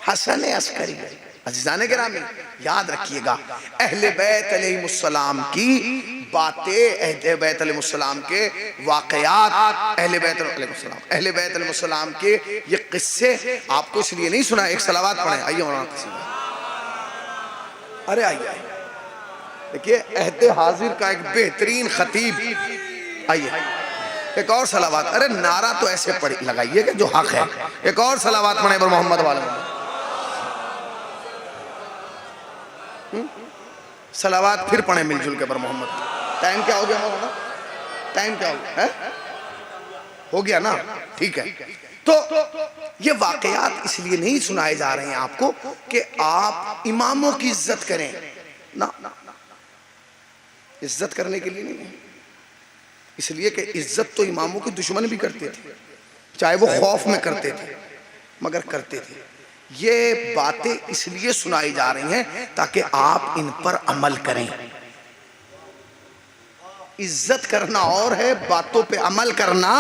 हसन अस्करी है। अज़ीज़ान गिरामी, याद रखिएगा, अहले बैत अलैहिमुस्सलाम की बातें, अहले बैत अलैहिमुस्सलाम के वाक़यात, अहले बैत अलैहिमुस्सलाम के ये किस्से आपको इसलिए नहीं सुना। एक सलावत पढ़े, आइए मौलाना तस्लीम, अरे आइए, देखिए अहद हाजिर का एक बेहतरीन खतीब, आइए एक और सलावत। अरे नारा तो ऐसे पढ़ लगाइए कि जो हक है। एक और सलावत पढ़े पर मोहम्मद वाले सलावात फिर पढ़े मिलजुल के पर मोहम्मद। टाइम क्या हो गया मौलाना? टाइम क्या हो गया? हो गया ना, ठीक है। तो ये वाकयात इसलिए नहीं सुनाए जा रहे हैं आपको कि आप इमामों की इज्जत करें ना, इज्जत करने के लिए नहीं है। इसलिए कि इज्जत तो इमामों के दुश्मन भी करते थे, चाहे वो खौफ में करते थे, मगर करते थे। ये बातें इसलिए सुनाई जा रही हैं ताकि आप इन पर अमल करें। इज्जत करना और है, बातों पे अमल करना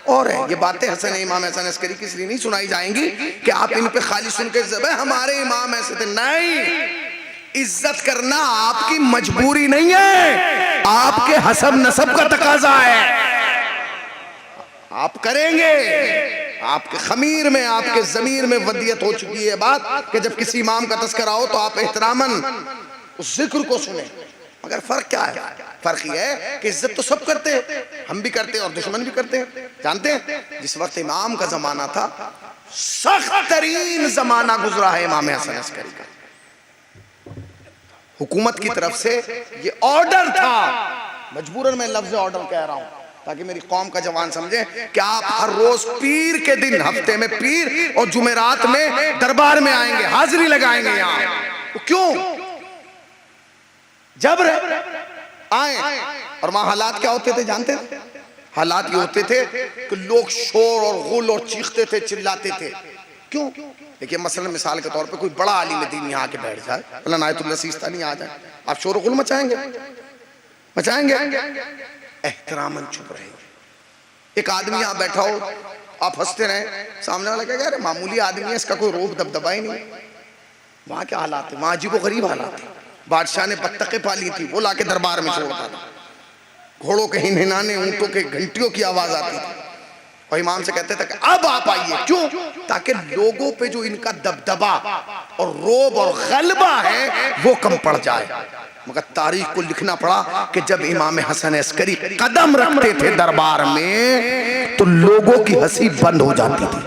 और है। ये बातें हसन इमाम हसन अस्करी की इसलिए नहीं सुनाई जाएंगी कि आप इन पे खाली सुन के हमारे इमाम ऐसे थे, नहीं। इज्जत करना आपकी मजबूरी नहीं है, आपके हसब नसब का तकाजा है। आप करेंगे, आपके खमीर में, आपके जमीर में वदियत हो चुकी है बात कि जब किसी इमाम का तस्करा हो तो आप एहतरामन उस जिक्र को सुने। मगर फर्क क्या है? फर्क यह है कि इज्जत तो सब करते हैं, हम भी करते हैं और दुश्मन भी करते हैं। जानते हैं जिस वक्त इमाम का जमाना था, सख्त तरीन जमाना गुजरा है इमाम हसन अस्करी का। हुकूमत की तरफ से ये ऑर्डर था, मजबूरन मैं लफ्ज ऑर्डर कह रहा हूं ताकि मेरी कौम का जवान समझे कि आप हर रोज पीर के दिन, हफ्ते में पीर और जुमेरात में दरबार में आएंगे, हाजिरी लगाएंगे यहाँ। क्यों? जब आए। और वहां हालात क्या होते थे जानते थे? हालात ये होते थे कि लोग शोर और गुल और चीखते थे, चिल्लाते थे। क्यों? देखिए मसलन मिसाल के तौर पे कोई बड़ा आलिम दीन यहाँ आके बैठ जाए, मौलाना आयतुल्लाह सिस्तानी आ जाए, आप शोर गुल मचाएंगे? एहतरामन चुप रहेंगे। एक आदमी यहाँ बैठा हो, आप हंसते रहे, सामने वाला कहेगा अरे मामूली आदमी है, इसका कोई रोब दबदबा ही नहीं। वहाँ क्या हालात है? वहाँ अजीब व गरीब हालात है। बादशाह ने बत्तखें पाली थी, वो लाके दरबार में छोड़ता था। घोड़ों के हिनहिनाने, ऊँटों के घंटियों की आवाज आती थी और इमाम से कहते थे कि अब आप आइए। क्यों? ताकि लोगों पे जो इनका दबदबा और रोब और गलबा है वो कम पड़ जाए। मगर तारीख को लिखना पड़ा कि जब इमाम हसन अस्करी कदम रखते थे दरबार में तो लोगों की हंसी बंद हो जाती थी।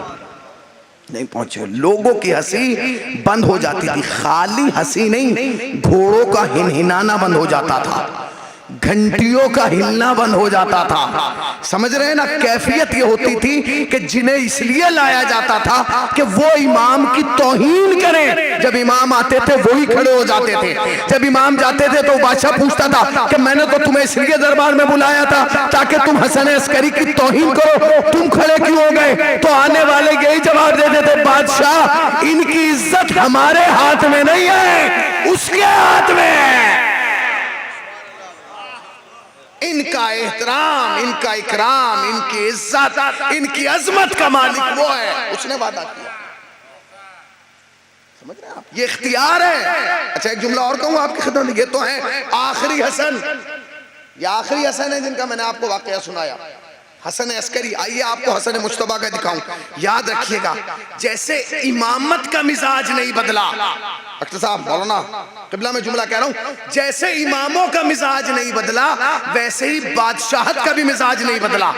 नहीं पहुंचे, लोगों की हंसी बंद हो जाती थी। खाली हंसी नहीं, घोड़ों का हिनहिनाना बंद हो जाता था, घंटियों का हिलना बंद हो जाता था। समझ रहे हैं ना? कैफियत ये होती थी कि जिन्हें इसलिए लाया जाता था कि वो इमाम की तौहीन करें। जब इमाम आते थे वही खड़े हो जाते थे। जब इमाम जाते थे तो बादशाह पूछता था कि मैंने तो तुम्हें इसलिए दरबार में बुलाया था ताकि तुम हसन अस्करी की तौहीन करो, तुम खड़े क्यों हो गए? तो आने वाले यही जवाब देते थे, बादशाह इनकी इज्जत हमारे हाथ में नहीं है, उसके हाथ में है। इनका एहतराम, इनका इकराम, इनकी इज्जत, इनकी अजमत का मालिक वो है, उसने वादा किया। समझ रहे हैं आप, ये इख्तियार है। अच्छा एक जुमला और कहूँ आपकी खिदमत में, ये तो है आखिरी हसन, ये आखिरी हसन है जिनका मैंने आपको वाकया सुनाया, हसन अस्करी। आइए आपको हसन मुश्तबा का दिखाऊं। याद रखिएगा, जैसे इमामत का मिजाज नहीं बदला, डॉक्टर साहब बोलो ना, किबला में जुमला कह रहा हूं, जैसे इमामों का मिजाज नहीं बदला वैसे ही बादशाहत का भी मिजाज नहीं बदला।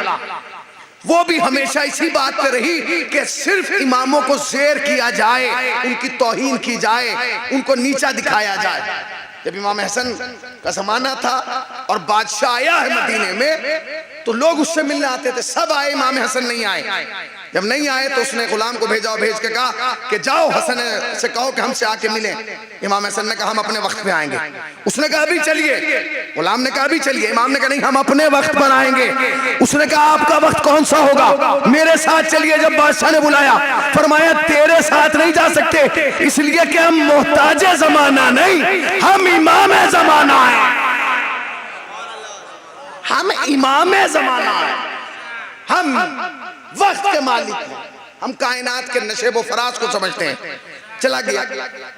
वो भी हमेशा इसी बात पे रही कि सिर्फ इमामों को ज़ेर किया जाए, उनकी तौहीन की जाए, उनको नीचा दिखाया जाए। जब इमाम हसन का जमाना था और बादशाह आया है मदीने में, तो लोग उससे मिलने आते थे, सब आए, इमाम हसन नहीं आए। जब नहीं आए तो उसने गुलाम को भेजा, भेज के कहा कि जाओ हसन से कहो कि हमसे आके मिले। इमाम हसन ने कहा हम अपने वक्त पे आएंगे। उसने कहा अभी चलिए, गुलाम ने कहा अभी चलिए। इमाम ने कहा नहीं, हम अपने वक्त पर आएंगे। उसने कहा आपका वक्त कौन सा होगा, मेरे साथ चलिए। जब बादशाह ने बुलाया, फरमाया तेरे साथ नहीं जा सकते, इसलिए कि हम मोहताज जमाना नहीं, हम इमाम जमाना है, हम इमाम जमाना है, हम वक्त के मालिक हैं, हम कायनात के नशेब व फराज को समझते हैं। चला गया,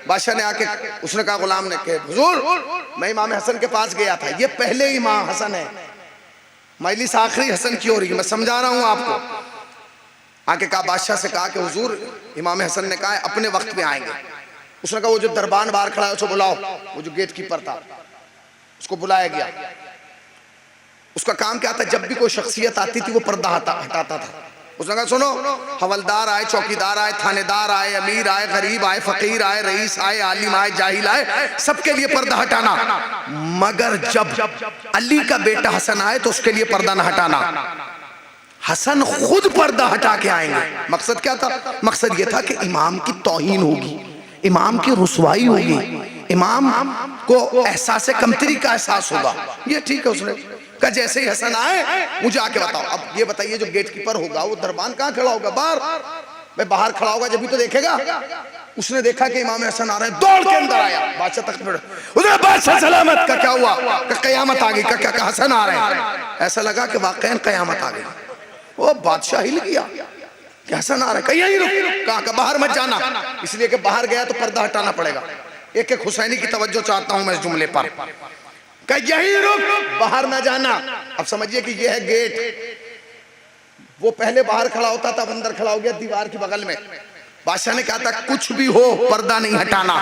बादशाह ने आके, उसने कहा गुलाम ने कहा हुजूर मैं इमाम हसन के पास गया था, ये पहले इमाम हसन है, मजलिस आखिरी हसन की हो रही है, मैं समझा रहा हूं आपको। आके कहा, बादशाह से कहा कि हुजूर इमाम हसन ने कहा अपने वक्त पे आएंगे। उसने कहा वो जो दरबान बाहर खड़ा है उसको बुलाओ। वो जो गेट कीपर था उसको बुलाया गया। उसका काम क्या था, जब भी कोई शख्सियत आती थी वो पर्दा हटाता था। उसने कहा सुनो, हवलदार आए, चौकीदार आए, थानेदार आए, अमीर आए, गरीब आए, फकीर आए, रईस आए, आलिम आए, जाहिल आए, सबके लिए पर्दा हटाना, मगर जब अली का बेटा हसन आए तो उसके लिए पर्दा न हटाना। हसन खुद पर्दा हटा के आएंगे। मकसद क्या था, मकसद ये था कि इमाम की तौहीन होगी, इमाम की रुसवाई होगी, इमाम को एहसास कमतरी का एहसास होगा। ये ठीक है। उसने कहा जैसे ही हसन आए मुझे आके बताओ। अब ये बताइए जो गेट कीपर होगा वो दरबान कहाँ खड़ा होगा, बाहर। मैं बाहर खड़ा होगा जब भी तो देखेगा। उसने देखा कि इमाम हसन आ रहे हैं, दौड़ के अंदर आया। बादशाह तख्त पर, उधर बादशाह सलामत का क्या हुआ, का कयामत आ गई, का क्या हसन आ रहे हैं। ऐसा लगा कि वाकई कयामत आ गई। वो बादशाह हिल गया कि हसन आ रहा है, कहीं रुक, कहा बाहर मत जाना, इसलिए कि बाहर गया तो पर्दा हटाना पड़ेगा। एक एक हुसैनी की तवज्जो चाहता हूं मैं इस जुमले पर, कहा यहीं रुक, बाहर ना जाना। अब समझिए कि यह है गेट। वो पहले बाहर खड़ा होता था, अब अंदर खड़ा हो गया दीवार के बगल में। बादशाह ने कहा था कुछ भी हो पर्दा नहीं हटाना।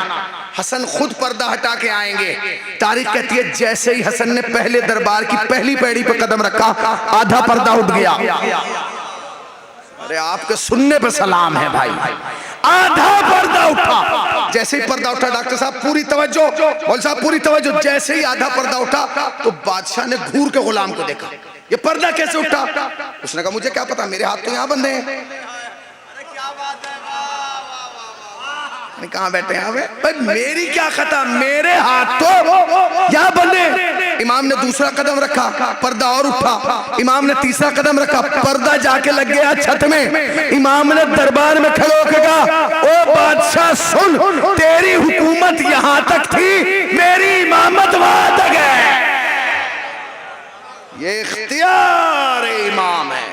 हसन खुद पर्दा हटा के आएंगे। तारीख कहती है जैसे ही हसन ने पहले दरबार की पहली पैड़ी पर कदम रखा, आधा पर्दा उठ गया। अरे आपके सुनने पे सलाम है भाई, आधा पर्दा उठा। जैसे ही पर्दा उठा, डॉक्टर साहब पूरी तवज्जो, मौलवी साहब पूरी तवज्जो, जैसे ही आधा पर्दा उठा तो बादशाह ने घूर के गुलाम को देखा, ये पर्दा कैसे उठा। उसने कहा मुझे क्या पता, मेरे हाथ तो यहाँ बंधे हैं। कहाँ बैठे हैं भाई, मेरी क्या खता, मेरे हाथ तो यहाँ बंधे। इमाम ने दूसरा कदम रखा, पर्दा और उठा। इमाम ने तीसरा कदम रखा, पर्दा जाके लग गया छत में। इमाम ने दरबार में खड़े होकर कहा ओ बादशाह सुन, तेरी हुकूमत यहाँ तक थी, मेरी इमामत वहां तक है। ये इख्तियार इमाम है।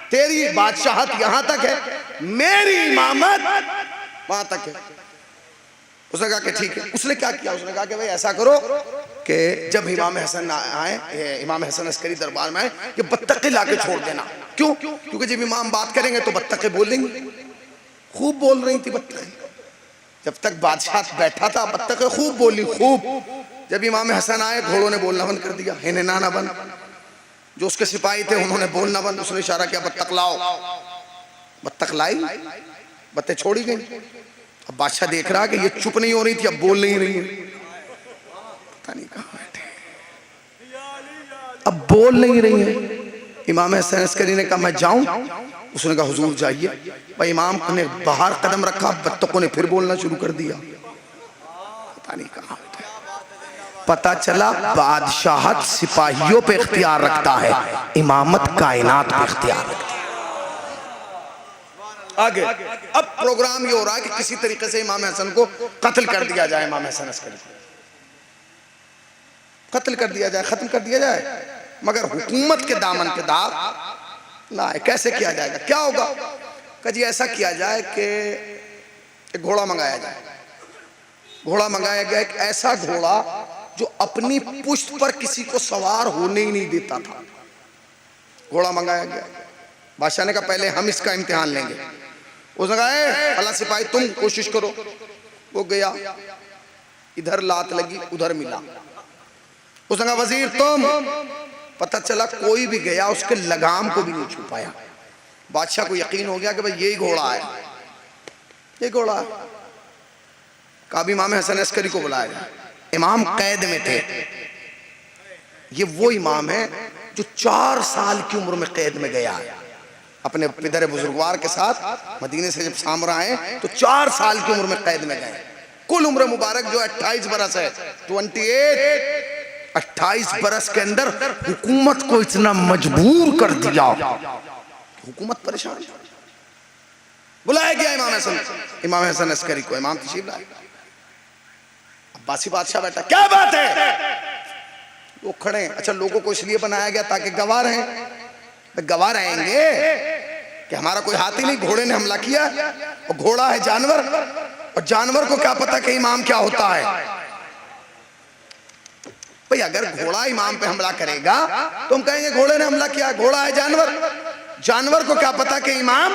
तेरी बादशाहत यहां तक है, मेरी इमामत वहां तक है। उसने कहा कि ठीक है। उसने क्या किया, उसने कहा कि भाई ऐसा करो कि जब इमाम हसन आए, इमाम हसन अस्करी दरबार में आए, ये बत्तखे लाके छोड़ देना। क्यों? क्योंकि जब इमाम बात करेंगे तो बत्तखे बोलेंगे। खूब बोल रही थी बत्तखे, जब तक बादशाह बैठा था बत्तखे खूब बोली, खूब। जब इमाम हसन आए घोड़ों ने बोलना बंद कर दिया, हिने नाना बंद। जो उसके सिपाही थे उन्होंने बोलना बंद। उसने इशारा किया बत्तख लाओ, बत्तख लाई, बत्ते छोड़ी गई। अब बादशाह देख रहा कि ये चुप नहीं हो रही थी, अब बोल नहीं रही है, पता नहीं कहाँ बैठे, अब बोल नहीं रही है। इमाम हसन अस्करी ने कहा मैं जाऊं? उसने कहा हुजूर जाइए। भाई इमाम ने बाहर कदम रखा, बत्तखों ने फिर बोलना शुरू कर दिया, पता नहीं कहाँ। पता चला बादशाहत सिपाहियों पे इख्तियार रखता है, इमामत कायनात पे इख्तियार रखती है। आगे अब प्रोग्राम ये हो रहा है कि किसी तरीके से इमाम हसन को कत्ल कर दिया जाए, इमाम हसन अस्करी को कत्ल कर दिया जाए, खत्म कर दिया जाए, मगर हुकूमत के दामन के दाग ना है। कैसे किया जाएगा, क्या होगा? कभी ऐसा किया जाए कि एक घोड़ा मंगाया जाए, घोड़ा मंगाया गया, एक ऐसा घोड़ा जो अपनी पुश्त पर किसी को सवार होने ही नहीं देता था। घोड़ा मंगाया गया, बादशाह ने कहा पहले हम इसका इम्तिहान लेंगे। उसने कहा अल्लाह सिपाही तुम कोशिश करो। वो गया, इधर लात लगी उधर मिला। उसने कहा वजीर तुम। पता चला कोई भी गया उसके लगाम को भी नहीं छू पाया। बादशाह को यकीन हो गया कि भाई यही घोड़ा है, ये घोड़ा है। कहा इमाम हसन अस्करी को बुलाया गया। इमाम कैद में थे। ये वो इमाम है जो 4 साल की उम्र में कैद में गया है अपने पिदर बुजुर्गवार के साथ। मदीने से जब सामरा आए तो 4 साल की उम्र में कैद में गए। कुल उम्र मुबारक जो 28 बरस है, 28 बरस के अंदर हुकूमत को इतना मजबूर कर दिया, हुकूमत परेशान। बुलाया गया इमाम हसन अस्करी को। इमाम तशरीफ लाए, अब्बासी बादशाह बैठा। क्या बात है? वो खड़े। अच्छा लोगों को इसलिए बनाया गया ताकि गवाह रहें। गवाह रहेंगे कि हमारा कोई हाथी नहीं, घोड़े ने हमला किया और घोड़ा है जानवर, और जानवर को क्या पता कि इमाम क्या होता है। भाई अगर घोड़ा इमाम पे हमला करेगा तो हम कहेंगे घोड़े ने हमला किया, घोड़ा है जानवर, जानवर को क्या पता कि इमाम।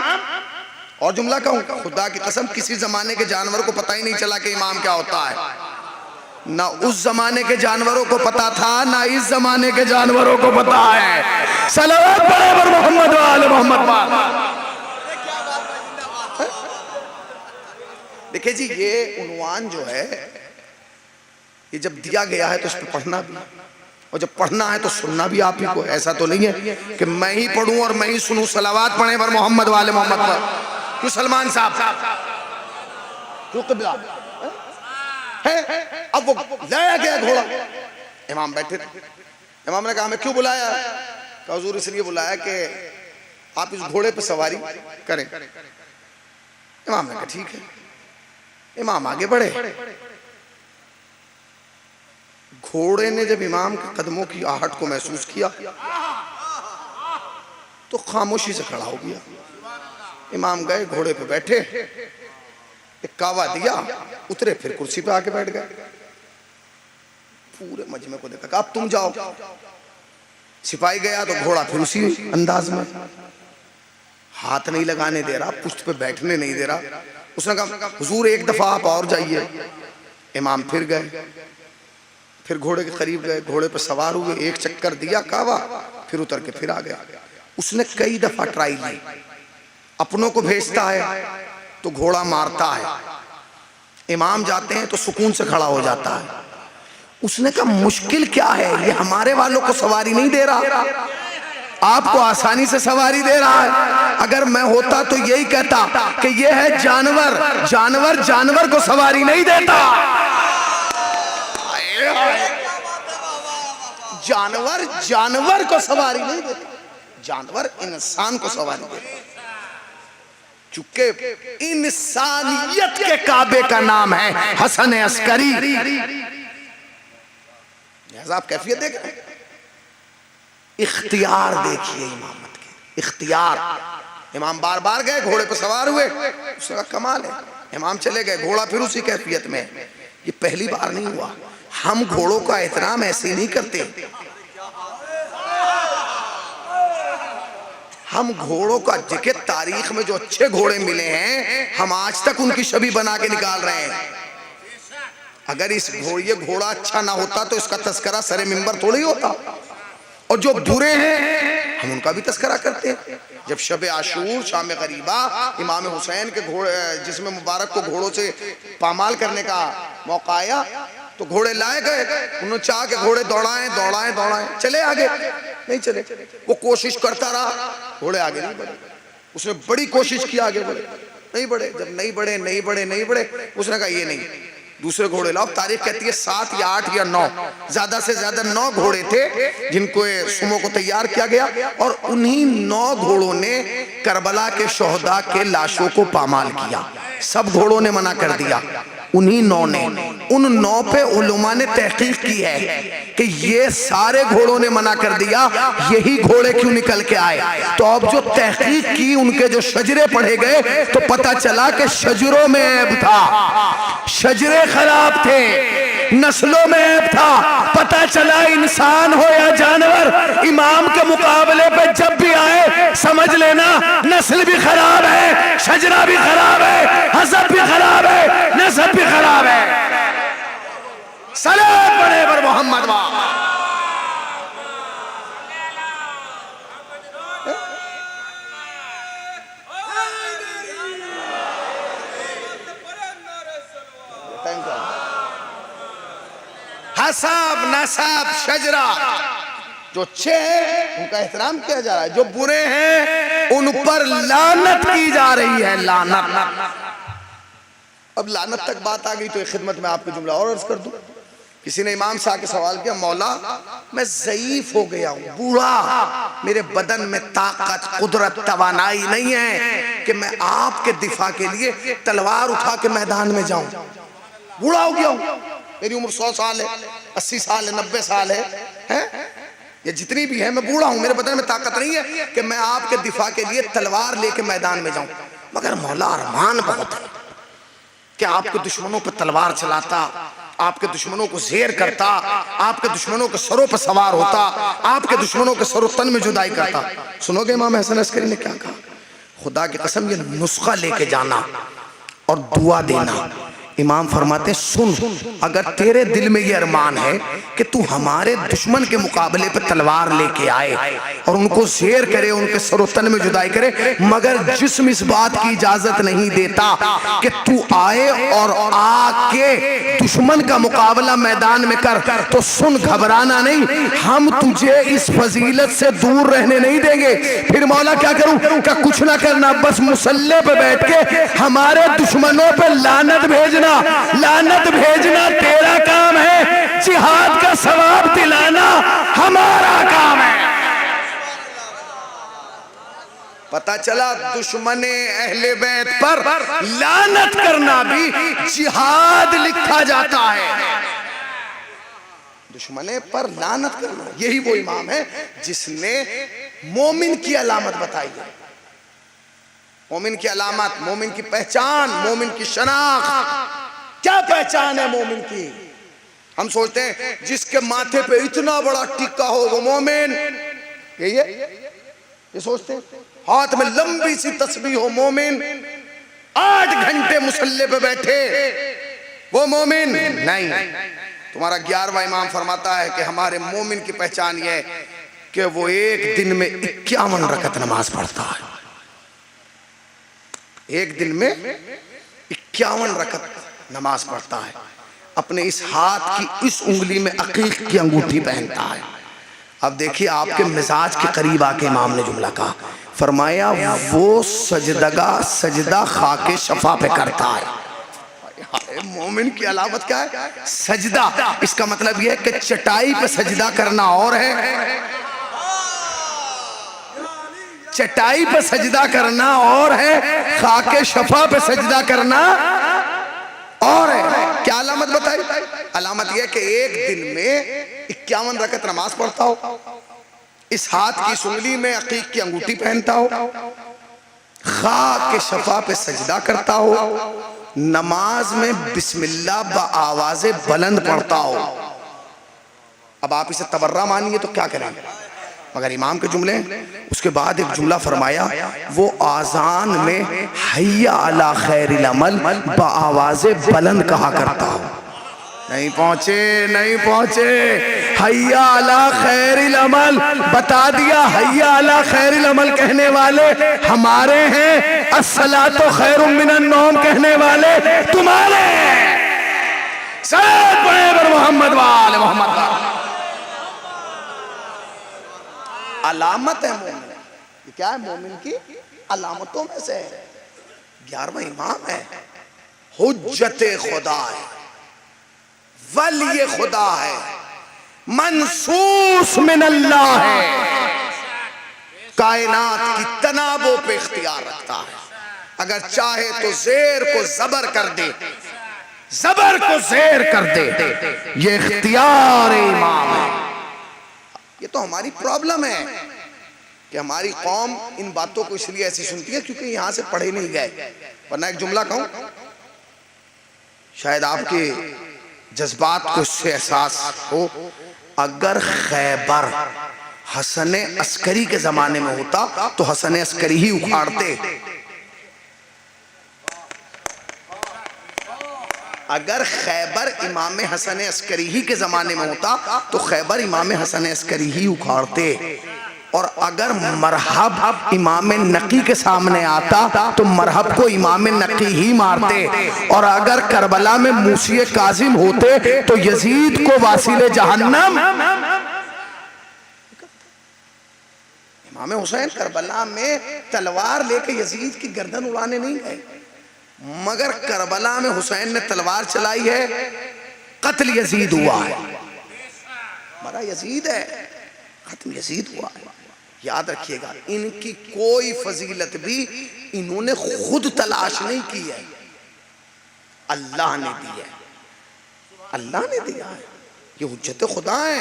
और जुमला कहूं, खुदा की कसम किसी जमाने के जानवर को पता ही नहीं चला कि इमाम क्या होता है। ना उस जमाने के जानवरों को पता था, ना इस जमाने के जानवरों को पता है। सलावत पढ़े पर मोहम्मद वाले मोहम्मद। देखिए जी, ये उन्वान जो है ये जब दिया गया है तो इस पर पढ़ना भी, और जब पढ़ना है तो सुनना भी आप ही को। ऐसा तो नहीं है कि मैं ही पढ़ूं और मैं ही सुनूं। सलावत पढ़े पर मोहम्मद वाले मोहम्मद पर। क्यों सलमान साहब, क्यों किबला है? अब वो लाया गया घोड़ा, इमाम बैठे थे। इमाम ने कहा हमें क्यों बुलाया? कहा हुजूर इसलिए बुलाया कि आप इस घोड़े पर सवारी करें। इमाम ने कहा ठीक है। इमाम आगे बढ़े। घोड़े ने जब इमाम के कदमों की आहट को महसूस किया तो खामोशी से खड़ा हो गया। इमाम गए, घोड़े पे बैठे, एक कावा दिया, उतरे, फिर कुर्सी पे आके बैठ गए। पूरे मजमे को देखा, अब तुम जाओ। सिपाही गया तो घोड़ा फिर उसी अंदाज में, हाथ नहीं लगाने दे रहा, पुश्त पे बैठने नहीं दे रहा। उसने कहा हुजूर एक दफा आप और जाइए। इमाम फिर गए, फिर घोड़े के करीब गए, घोड़े पे सवार हुए, एक चक्कर दिया कावा, फिर उतर के फिर आ गया। उसने कई दफा ट्राई की। अपनों को भेजता है तो घोड़ा मारता है, इमाम जाते हैं तो सुकून से खड़ा हो जाता है। उसने कहा मुश्किल क्या है, ये हमारे वालों को सवारी नहीं दे रहा, आपको आसानी से सवारी दे रहा है। अगर मैं होता तो यही कहता कि ये है जानवर, जानवर जानवर को सवारी नहीं देता। जानवर जानवर को सवारी नहीं देता, जानवर इंसान को सवारी देता। चूंकि इंसानियत के काबे का नाम है हसन अस्करी। आप कैफियत देख रहे हैं, इख्तियार देखिए इमामत के, इख्तियार। इमाम बार बार गए, घोड़े पर सवार हुए, उसका कमाल है। इमाम चले गए, घोड़ा फिर उसी कैफियत में। ये पहली बार नहीं हुआ। हम घोड़ों का एहतराम ऐसे नहीं करते। हम घोड़ों का जिक्र, तारीख में जो अच्छे घोड़े मिले हैं हम आज तक उनकी छवि बना के निकाल रहे हैं। अगर इस ये घोड़ा अच्छा ना होता तो इसका तस्करा सरे मिंबर थोड़ी होता। और जो बुरे हैं हम उनका भी तस्करा करते हैं। जब शब आशूर शाम गरीबा इमाम हुसैन के घोड़े जिसमें मुबारक को घोड़ों से पामाल करने का मौका आया तो घोड़े लाए गए। उन्होंने चाह के घोड़े दौड़ाएं दौड़ाएं दौड़ाएं, चले आगे नहीं चले। वो कोशिश करता रहा, घोड़े आगे नहीं बढ़े। उसने बड़ी कोशिश की, आगे बढ़े नहीं बढ़े। जब नहीं बढ़े नहीं बढ़े नहीं बढ़े, उसने कहा ये नहीं, दूसरे घोड़े लाओ। तारीख कहती है 7 या 8 या 9, ज्यादा से ज्यादा 9 घोड़े थे जिनको सुमो को तैयार किया गया, और उन्हीं 9 घोड़ों ने करबला के शोहदा के लाशों को पामाल किया। सब घोड़ों ने मना कर दिया, उन्हीं 9 ने। उन 9 पे उलमा ने तहकीक की है कि ये सारे घोड़ों ने मना कर दिया, यही घोड़े क्यों निकल के आए। तो अब जो तहकीक की, उनके जो शजरे पढ़े गए तो पता चला कि शजरों में ऐब था, शजरे खराब थे, नस्लों में ऐब था। पता चला इंसान हो या जानवर, इमाम के मुकाबले पे जब भी आए समझ लेना नस्ल भी खराब है, शजरा भी खराब है, हसब भी खराब है, नसब भी खराब है। सलात पढ़े पर मोहम्मद वा। हसब नसब शजरा जो अच्छे हैं उनका एहतराम किया जा रहा है, जो बुरे हैं उन पर लानत की जा रही है, लानत। अब लानत तक बात आ गई तो एक खिदमत में आपको जुमला और अर्ज कर दूं। किसी ने इमाम से आके सवाल किया, मौला मैं ज़ईफ हो गया हूँ, बूढ़ा, मेरे बदन में ताकत कुदरत तवानाई नहीं है कि मैं आपके दिफा के लिए तलवार उठा के मैदान में जाऊं। बूढ़ा हो गया हूँ, मेरी उम्र 100 साल है, 80 साल है, 90 साल है, ये जितनी भी है, मैं बूढ़ा हूँ, मेरे बदन में ताकत नहीं है कि मैं आपके दिफा के लिए तलवार लेके मैदान में जाऊं। मगर मौला अरमान बहुत है कि आपके दुश्मनों पर तलवार चलाता, आपके दुश्मनों को ज़ेर करता, आपके दुश्मनों के सरों पर सवार होता, आपके दुश्मनों के सरों तन में जुदाई करता। सुनोगे इमाम हसन अस्करी ने क्या कहा? खुदा की कसम, ये नुस्खा लेके जाना और दुआ देना। इमाम फरमाते हैं, सुन, अगर तेरे दिल में ये अरमान है कि तू हमारे दुश्मन के मुकाबले पे तलवार लेके आए और उनको ज़ेर करे, उनके सरोतन में जुदाई करे, मगर जिस्म इस बात की इजाजत नहीं देता कि तू आए और आके दुश्मन का मुकाबला मैदान में कर, तो सुन, घबराना नहीं, हम तुझे इस फजीलत से दूर रहने नहीं देंगे। फिर मौला क्या करूं? क्या कुछ ना करना, बस मुसल्ले पे बैठ के हमारे दुश्मनों पे लानत भेजना, लानत भेजना तेरा काम है, जिहाद का सवाब दिलाना हमारा काम है। पता चला दुश्मने अहले बैत पर लानत करना भी जिहाद लिखा जाता है। दुश्मने पर लानत करना, यही वो इमाम है जिसने मोमिन की अलामत बताई है। मोमिन की अलामत, मोमिन की पहचान, मोमिन की शनाख्त। क्या पहचान है मोमिन की? हम सोचते हैं जिसके माथे पे इतना बड़ा टिक्का हो वो मोमिन, यही है, ये सोचते हैं। हाथ में लंबी सी तस्बीह हो मोमिन, 8 घंटे मुसल्ले पे बैठे वो मोमिन नहीं। तुम्हारा 11वां इमाम फरमाता है कि हमारे मोमिन की पहचान ये है कि वो एक दिन में 51 रकत नमाज पढ़ता है। एक दिन में 51 रकत नमाज पढ़ता है, अपने इस हाथ की इस उंगली में अकीक की अंगूठी पहनता है। अब देखिए आपके मिजाज के करीब आके इमाम ने जुमला कहा, फरमाया वो सजदा खाके शफा पे करता है। मोमिन की अलामत क्या है? सजदा। इसका मतलब यह है कि चटाई पे सजदा करना और है, चटाई पे सजदा करना और है, खाके शफा पे सजदा करना और है। क्या अलामत बताई? अलामत यह कि एक दिन में 51 रकत नमाज पढ़ता हो, इस हाथ की उंगली में अकीक की अंगूठी पहनता हो, खाके शफा पे सजदा करता हो, नमाज में बिस्मिल्लाह बआवाज़े बुलंद पढ़ता हो। अब आप इसे तबर्रा मानिए तो क्या करेंगे? मगर इमाम के जुमले। उसके बाद एक जुमला फरमाया, वो आजान में हय्या अला खैरिल अमल बआवाज़े बुलंद कहा करता हो। नहीं पहुंचे, नहीं पहुंचे। हय्या अला खैरिल अमल बता दिया, हय्या अला खैरिल अमल कहने वाले हमारे हैं, अस्सलातु खैरुम मिनन नौम कहने वाले तुम्हारे। सलात पढ़े पर मोहम्मद वाले मोहम्मद। अलामत है मोमिन, ये क्या है? मोमिन की अलामतों में से 11वां इमाम है, हुज्जत खुदा है। वली खुदा है, मंसूस मिन अल्लाह है, कायनात की तनाबों पे इख्तियार रखता है। अगर चाहे तो जेर को जबर कर दे, जबर को जेर कर दे, ये इख्तियार इमाम है। ये तो हमारी प्रॉब्लम है कि हमारी कौम इन बातों को इसलिए ऐसी सुनती है क्योंकि यहां से पढ़े नहीं गए। वरना एक जुमला कहूं, शायद आपके जज्बात को इससे एहसास हो, अगर खैबर हसन अस्करी के जमाने में होता तो हसन अस्करी ही उखाड़ते। अगर खैबर इमाम हसन अस्करी ही के जमाने में होता तो खैबर इमाम हसन अस्करी ही उखाड़ते। और अगर मरहब इमाम नकी के सामने आता तो मरहब को इमाम नकी ही मारते। और अगर करबला में मूसी काजिम होते तो यजीद को वासिले जहन्नम। इमाम हुसैन करबला में तलवार लेके यजीद की गर्दन उड़ाने नहीं गए, मगर करबला में हुसैन ने तलवार चलाई है, कत्ल यजीद हुआ है, मरा यजीद है, खत्म यजीद हुआ है। याद रखिएगा, इनकी कोई फजीलत भी इन्होंने खुद तलाश नहीं की है, अल्लाह ने दी है, अल्लाह ने दिया है। ये हुज्जत खुदा है,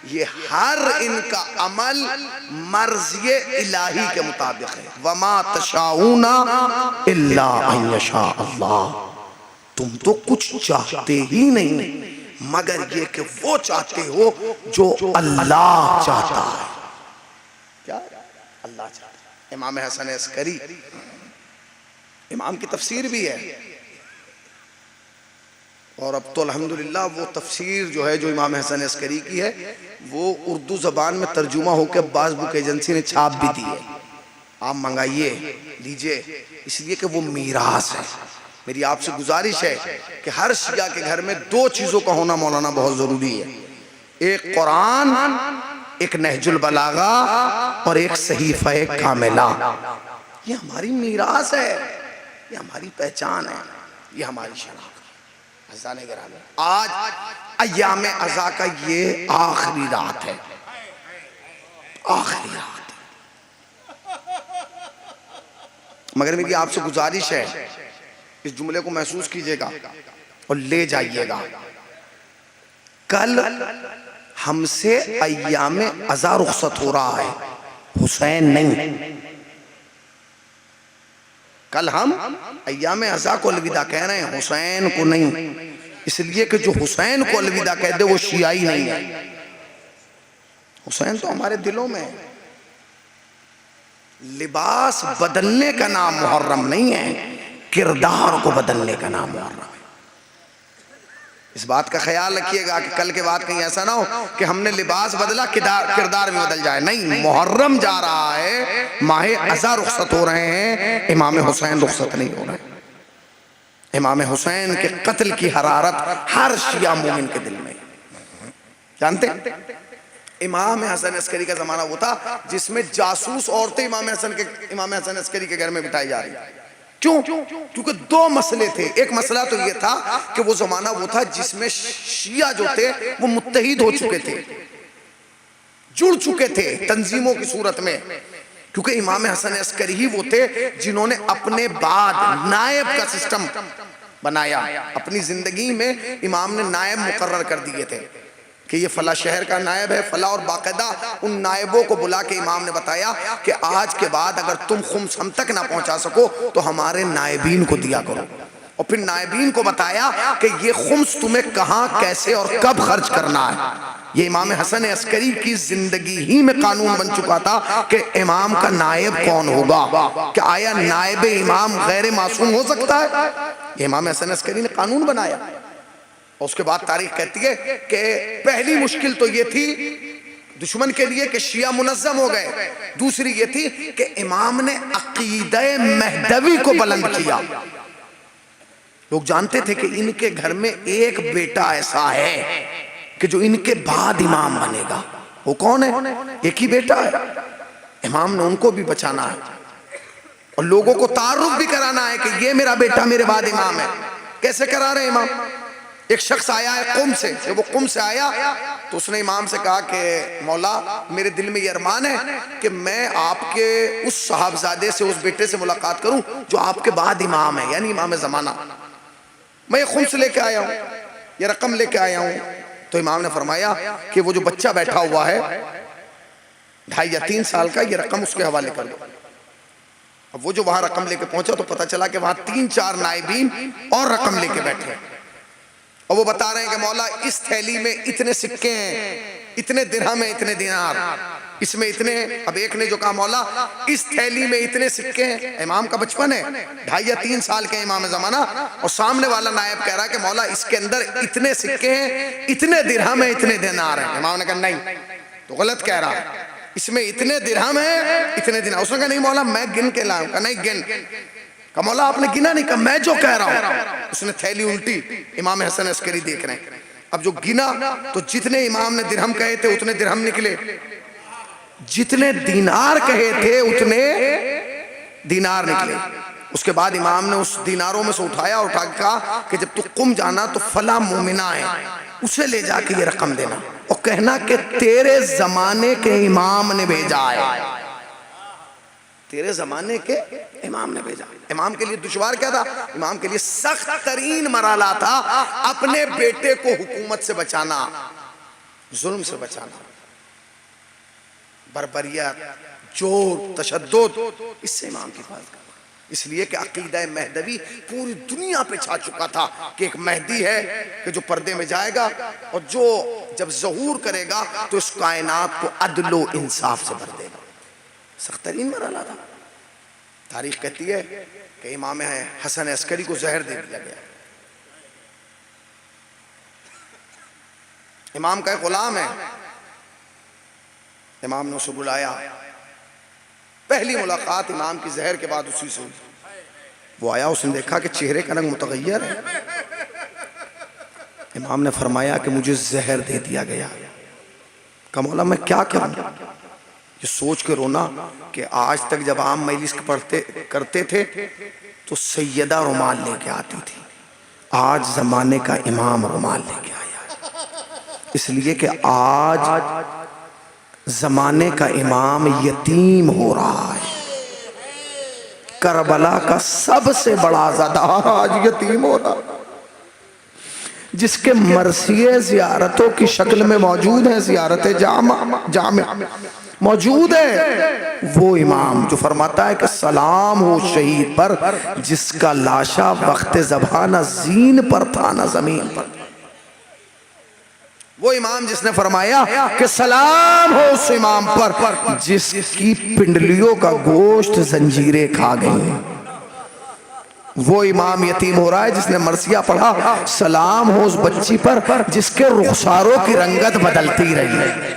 ये हर इनका अमल मर्ज़िए इलाही के मुताबिक है। वमा तशाऊना इल्ला अन यशा अल्लाह, तुम तो कुछ चाहते ही नहीं मगर ये कि वो चाहते हो जो अल्लाह चाहता है। क्या अल्लाह चाहता है। इमाम हसन अस्करी, इमाम की तफसीर भी है, और अब तो अल्हम्दुलिल्लाह वो तफसीर जो है जो इमाम हसन अस्करी की है वो उर्दू ज़बान में तर्जुमा होकर बाज़ बुक एजेंसी ने छाप भी दी है। आप मंगाइए, लीजिए, इसलिए कि वो मीरास है। मेरी आपसे गुजारिश है कि हर शिया के घर में दो चीज़ों का होना मौलाना बहुत ज़रूरी है, एक कुरान, एक नहजुल बलागा और एक सहीफ़ा कामिला। ये हमारी मीरास है, ये हमारी पहचान है, ये हमारी शनाख्त। आज अय्याम अज़ा का ये आखिरी रात है, आखिरी रात। मगर मेरी आपसे गुजारिश है, इस जुमले को महसूस कीजिएगा और ले जाइएगा। कल हमसे अय्याम अज़ा रुखसत हो रहा है, हुसैन नहीं। कल हम अय्याम अज़ा को अलविदा कह रहे हैं, हुसैन को नहीं। इसलिए कि जो हुसैन को अलविदा कह दे वो शियाई नहीं है। हुसैन तो हमारे दिलों में है। लिबास बदलने का नाम मुहर्रम नहीं है, किरदार को बदलने का नाम मुहर्रम है। इस बात का ख्याल रखिएगा कि कल के बाद कहीं ऐसा ना हो कि हमने लिबास बदला किरदार भी बदल जाए। नहीं, मुहर्रम जा रहा है, माहे अज़ा रुखसत हो रहे हैं, इमाम हुसैन रुखसत नहीं हो रहे हैं। इमाम हुसैन के कत्ल की हरारत हर शिया मोमिन के दिल में। जानते इमाम हसन अस्करी का जमाना वो था जिसमें जासूस औरतें इमाम हसन अस्करी के घर में बिठाई जा रही। क्यों? क्योंकि दो मसले थे। एक मसला तो ये था कि वो जमाना वो था जिसमें शिया जो थे वो मुत्तहिद हो चुके थे, जुड़ चुके थे तंजीमों की सूरत में, क्योंकि इमाम हसन अस्करी ही वो थे जिन्होंने अपने बाद नायब का सिस्टम बनाया। अपनी जिंदगी में इमाम ने नायब मुकर्रर कर दिए थे कि ये फला शहर का नायब है, फला, और बाकायदा उन नायबों को बुला के इमाम ने बताया कि आज के बाद अगर तुम खुम्स हम तक ना पहुंचा सको तो हमारे नायबीन को दिया करो। और फिर नायबीन को बताया कि ये खुम्स तुम्हें कहाँ, कैसे और कब खर्च करना है। ये इमाम हसन अस्करी की जिंदगी ही में कानून बन चुका था कि इमाम का नायब कौन होगा। क्या आया नायब इमाम गैर मासूम हो सकता है? ये इमाम हसन अस्करी ने कानून बनाया। और उसके बाद तारीख कहती है कि पहली मुश्किल तो ये थी दुश्मन के लिए कि शिया मुनज़्ज़म हो गए, दूसरी ये थी कि इमाम ने अकीदे महदवी को बुलंद किया। लोग जानते थे कि इनके घर में एक बेटा ऐसा है कि जो इनके बाद इमाम बनेगा। वो कौन है? एक ही बेटा है। इमाम ने उनको भी बचाना है और लोगों को तारुफ भी कराना है कि ये मेरा बेटा मेरे बाद इमाम है। कैसे करा रहे इमाम? एक शख्स आया है कुम से, जब वो कुम से आया तो उसने इमाम से कहा कि मौला मेरे दिल में ये अरमान है कि मैं आपके उस साहबजादे से, उस बेटे से मुलाकात करूं जो आपके बाद इमाम है, यानी इमाम ज़माना। मैं ये खुम्स लेके आया हूं, ये रकम लेके आया हूं। तो इमाम ने फरमाया कि वो जो बच्चा बैठा हुआ है 2.5 या 3 साल का, ये रकम उसके हवाले कर दो। अब वो जो वहां रकम लेके पहुंचा तो पता चला कि वहां 3-4 नाइबीन और रकम लेके बैठे हैं, और वो बता रहे हैं कि मौला इस थैली में इतने सिक्के हैं, इतने दिरहम है, इतने दिनार, इसमें इतने। अब एक ने जो कहा मौला इस थैली में इतने सिक्के हैं, इमाम का बचपन है, 2.5 या 3 साल के इमाम ज़माना, और सामने वाला नायब कह रहा है कि मौला इसके अंदर इतने सिक्के हैं, इतने दिरहम है, इतने दिनार हैं। इमाम ने कहा नहीं, तो गलत कह रहा है, इसमें इतने दिरहम है, इतने दिनार। उसने कहा नहीं मौला मैं गिन के लाऊं। कहा नहीं गिन। कहा मौला आपने गिना नहीं। कहा मैं जो कह रहा हूं। उसने थैली उल्टी, इमाम हसन अस्करी देख रहे हैं। अब जो गिना तो जितने इमाम ने दिरहम कहे थे उतने दिरहम निकले, जितने दीनार कहे थे उतने दीनार निकले। उसके बाद इमाम ने उस दीनारों में से उठाया, उठा के कहा कि जब तू कुम जाना तो फला मोमिना है, उसे ले जाके ये रकम देना और कहना कि तेरे जमाने के इमाम ने भेजा है, तेरे जमाने के इमाम ने भेजा। इमाम के लिए दुश्वार क्या था? इमाम के लिए सख्त तरीन मराला था अपने बेटे को हुकूमत से बचाना, जुल्म से बचाना, बर्बरियत, जोर, तशद्दुद, इससे इमाम की बात करना। इसलिए कि अकीदा महदवी पूरी दुनिया पे छा चुका था कि एक महदी है कि जो पर्दे में जाएगा और जो जब ज़हूर करेगा तो इस कायनात को अदलो इंसाफ से भर देगा। सख्त तरीन मरहला था। तारीख कहती है कि इमाम हसन अस्करी को जहर दे दिया गया। इमाम का एक गुलाम है, इमाम ने उसे बुलाया। पहली मुलाकात इमाम की जहर के बाद उसी से हुई। वो आया, उसने देखा कि चेहरे का रंग मुतगय्यर है। इमाम ने फरमाया कि मुझे जहर दे दिया गया। कहा मौला मैं क्या करूं? ये सोच के रोना कि आज तक जब आम मजलिस पढ़ते करते थे तो सैयदा रुमाल लेके आती थी, आज जमाने का इमाम रुमाल लेके आया। इसलिए कि आज जमाने का इमाम यतीम हो रहा है। करबला का सबसे बड़ा ज़ादार आज यतीम हो रहा है, जिसके मरसिए ज़ियारतों की शक्ल में मौजूद है, ज़ियारत जामा मौजूद है। वो इमाम जो फरमाता है कि सलाम हो शहीद पर जिसका लाशा वक्त ज़बा न ज़ीन पर था न ज़मीन पर। वो इमाम जिसने फरमाया कि सलाम हो उस इमाम पर जिसकी पिंडलियों का गोश्त जंजीरें खा गई। वो इमाम यतीम हो रहा है जिसने मरसिया पढ़ा, सलाम हो उस बच्ची पर जिसके रुखसारों की रंगत बदलती रही।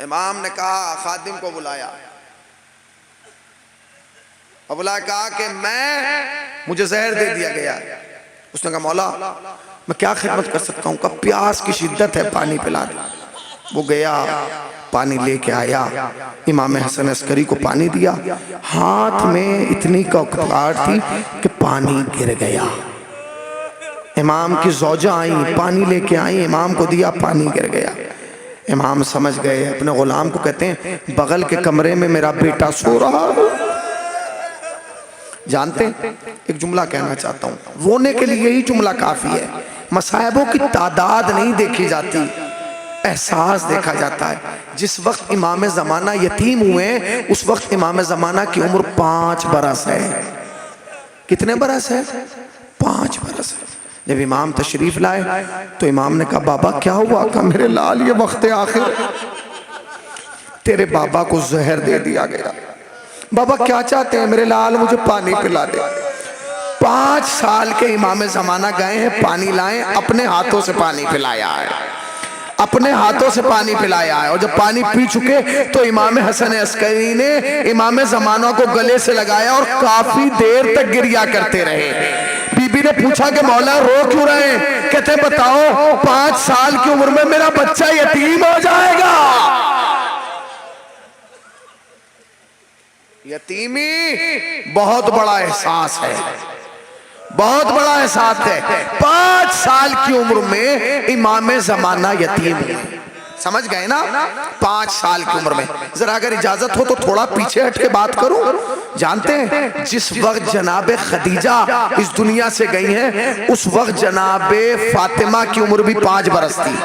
इमाम ने कहा, खादिम को बुलाया और बुला कहा कि मुझे जहर दे दिया गया। उसने कहा मौला मैं क्या खिदमत कर सकता हूँ? कब प्यास की शिद्दत है, पानी पिला दे। वो गया, पानी लेके आया, इमाम हसन अस्करी को पानी दिया। हाथ में इतनी कौकबार थी कि पानी गिर गया। इमाम की ज़ौजा आई, पानी लेके आई, इमाम को दिया, पानी गिर गया। इमाम समझ गए, अपने गुलाम को कहते हैं बगल के कमरे में मेरा बेटा सो रहा है। जानते हैं, एक जुमला कहना चाहता हूँ, रोने के लिए यही जुमला काफी है। मसाइबों की तादाद नहीं देखी जाती, एहसास देखा जाता है। जिस वक्त इमाम ज़माना यतीम हुए उस वक्त इमाम ज़माना की उम्र 5 बरस है। कितने बरस है? 5 बरस है। जब इमाम तशरीफ लाए तो इमाम ने कहा बाबा क्या हुआ? कहा मेरे लाल ये वक्त आखिर तेरे बाबा को जहर दे दिया गया। बाबा क्या चाहते हैं? मेरे लाल मुझे पानी पिला दे। 5 साल के इमाम ज़माना गए हैं, पानी लाए, अपने हाथों से पानी पिलाया है, अपने हाथों से पानी पिलाया है। और जब पानी पी चुके तो इमाम हसन अस्करी ने इमाम ज़माना को गले से लगाया और काफी देर तक गिरिया करते रहे। बीबी ने पूछा कि मौला रो क्यों रहे? कहते बताओ 5 साल की उम्र में मेरा बच्चा यतीम हो जाएगा। यतीमी बहुत बड़ा एहसास है, बहुत बड़ा एहसास है। 5 साल की उम्र में इमाम जमाना यतीम हुए। समझ गए ना? 5 साल की उम्र में। जरा अगर इजाजत हो तो थोड़ा पीछे हट के बात करूं। जानते हैं जिस वक्त जनाबे खदीजा इस दुनिया से गई हैं, उस वक्त जनाबे फातिमा की उम्र भी 5 बरस थी।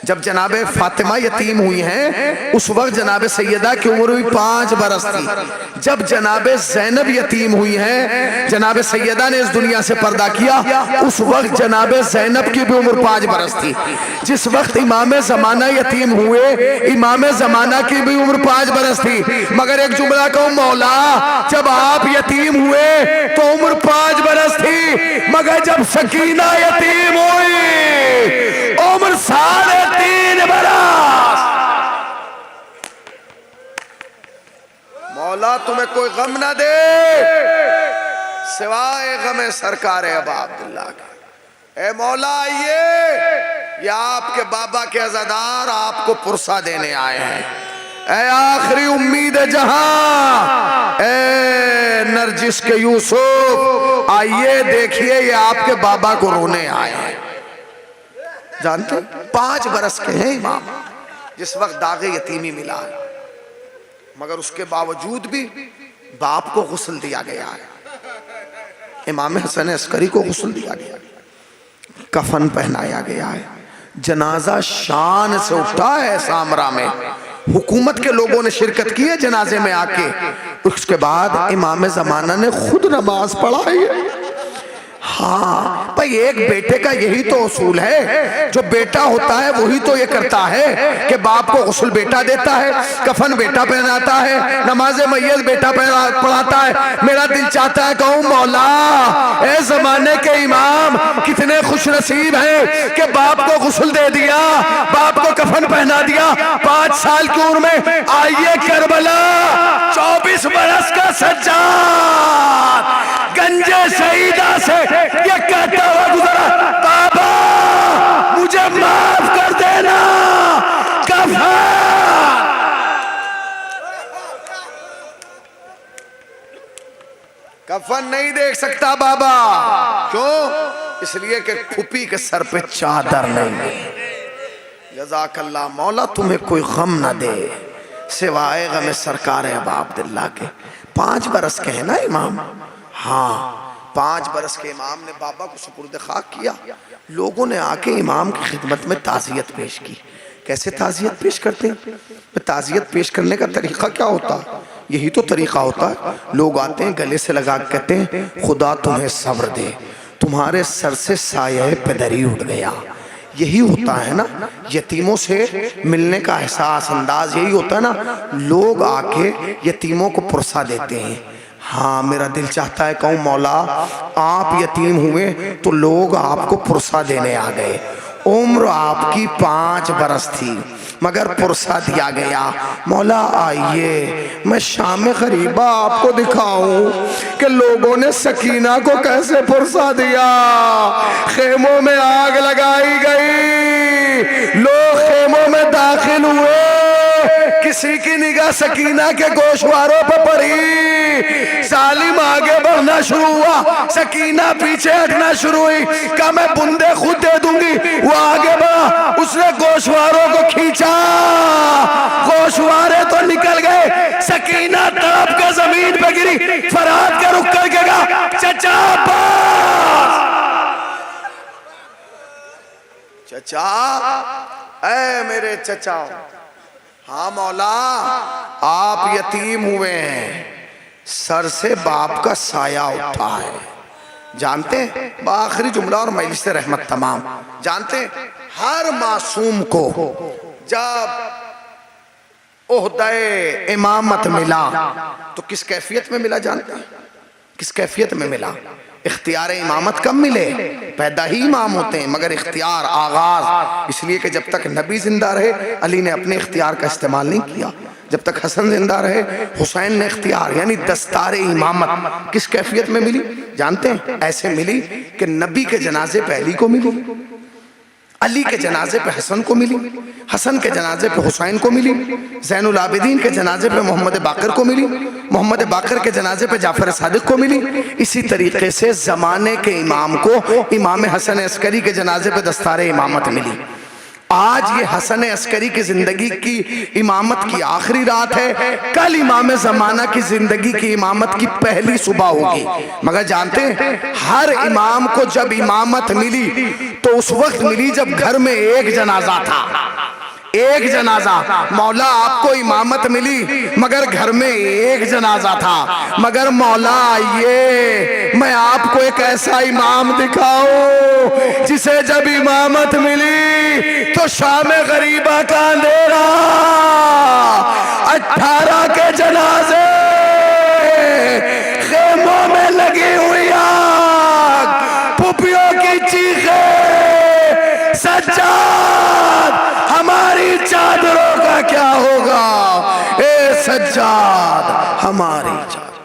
जब जनाबे फातिमा यतीम हुई हैं, उस वक्त जनाबे सैयदा की उम्र भी 5 बरस थी। जब जनाबे ज़ैनब यतीम हुई हैं, जनाबे सैयदा ने इस दुनिया से पर्दा किया, उस वक्त जनाबे ज़ैनब की भी उम्र 5 बरस थी। जिस वक्त इमाम ज़माना यतीम हुए, इमाम ज़माना की भी उम्र 5 बरस थी। मगर एक जुमला कहूं, मौला जब आप यतीम हुए तो उम्र 5 बरस थी, मगर जब सकीना यतीम हुई उम्र 3.5 बरस। मौला तुम्हें कोई गम ना दे सिवाय गमे सरकार अबा अब्दुल्ला के। ए मौला आइए, ये आपके बाबा के अज़ादार आपको पुरसा देने आए हैं। ए आखिरी उम्मीद जहां, ए नरजिस के यूसुफ, आइए देखिए ये आपके बाबा को रोने आए हैं। जानते 5 बरस के हैं इमाम, जिस वक्त दागे यतीमी मिला है, मगर उसके बावजूद भी बाप को गुस्ल दिया गया है। इमाम हसन अस्करी को गुस्ल दिया गया, कफन पहनाया गया है, जनाजा शान से उठा है सामरा में, हुकूमत के लोगों ने शिरकत की है जनाजे में आके। उसके बाद इमाम ज़माना ने खुद नमाज पढ़ाई है। हाँ भाई, एक बेटे का यही तो उसूल है। जो बेटा होता है वही तो ये करता है कि बाप को गुस्ल बेटा देता है, कफन बेटा पहनाता है, नमाज मैयत बेटा पढ़ाता है। मेरा दिल चाहता है कहूँ, मौला ए जमाने के इमाम कितने खुश नसीब हैं कि बाप को गुस्ल दे दिया, बाप को कफन पहना दिया 5 साल की उम्र में। आइए करबला, 24 बरस का सज्जाद गंजे शहीदा से ये कहता हुआ गुजरा, बाबा मुझे माफ कर देना, कफन। कफन नहीं देख सकता बाबा, क्यों? इसलिए कि फूफी के सर पे चादर नहीं। जज़ाकल्लाह, मौला तुम्हें कोई गम ना दे सिवाय गम सरकार अबा अब्दुल्ला के। 5 बरस के हैं ना इमाम? हाँ, 5 बरस के इमाम ने बाबा को सुपुर्द खाक किया। लोगों ने आके इमाम की खिदमत में ताज़ियत पेश की। कैसे ताज़ियत पेश करते हैं? ताज़ियत पेश करने का तरीक़ा क्या होता है? यही तो तरीक़ा होता है। लोग आते हैं, गले से लगा के कहते हैं, खुदा तुम्हें सब्र दे, तुम्हारे सर से साये पेदरी उठ गया। यही होता है ना, यतीमों से मिलने का एहसास, अंदाज यही होता है ना। लोग आके यतीमों को पुरसा देते हैं। हाँ, मेरा दिल चाहता है कहूँ, मौला आप यतीम हुए तो लोग आपको पुरसा देने आ गए। उम्र आपकी 5 बरस थी, मगर पुरसा दिया गया। मौला आइए, मैं शाम गरीबा आपको दिखाऊं कि लोगों ने सकीना को कैसे पुरसा दिया। खेमों में आग लगाई गई, लोग खेमों में दाखिल हुए, किसी की निगाह सकीना के गोशवारों पर पड़ी। सालिम आगे बढ़ना शुरू हुआ, सकीना पीछे हटना शुरू हुई। कहा मैं बूंदे खुद दे दूंगी। वो आगे बढ़ा, उसने गोशवारों को खींचा, गोशवारे तो निकल गए। सकीना तड़प के जमीन पे गिरी, फरहाद के रुक करके कहा, चचा चचा, ऐ मेरे चचा। हाँ मौला, आप यतीम हुए हैं, सर से बाप का साया उठा है। जानते हैं आखिरी जुमला और मजलिस से रहमत तमाम। जानते हैं हर मासूम को जब ओहदे इमामत मिला तो किस कैफियत में मिला? जानते हैं किस कैफियत में मिला? इख्तियार इमामत कब मिले? पैदा ही इमाम होते हैं, मगर इख्तियार आगाज इसलिए कि जब तक नबी जिंदा रहे अली ने अपने इख्तियार का इस्तेमाल नहीं किया, जब तक हसन जिंदा रहे हुसैन ने इख्तियार यानी दस्तार इमामत किस कैफियत में मिली? जानते हैं ऐसे मिली कि नबी के जनाजे पे अली को मिली। अली के जनाजे पे हसन को मिली, हसन के जनाजे पे हुसैन को मिली, ज़ैनुल आबिदीन के जनाजे पे मोहम्मद बाकर को मिली, मोहम्मद बाकर के जनाजे पे जाफर सादिक को मिली। इसी तरीके से ज़माने के इमाम को इमाम हसन अस्करी के जनाजे पे दस्तारे इमामत मिली। आज ये हसन अस्करी की जिंदगी की इमामत की आखिरी रात है, कल इमाम ज़माना की जिंदगी की इमामत की पहली सुबह होगी। मगर जानते हैं हर इमाम को जब इमामत मिली तो उस वक्त मिली जब घर में एक जनाजा था, एक जनाजा। मौला आपको इमामत मिली मगर घर में एक जनाजा था। मगर मौला आइए मैं आपको एक ऐसा इमाम दिखाऊं जिसे जब इमामत मिली तो शाम गरीबा का अंधेरा, 18 के जनाजे, खेमों में लगी हुई आग, पुपियों की चीखें, सज्जाद हमारी चादरों का क्या होगा, ए सज्जाद हमारी चादर।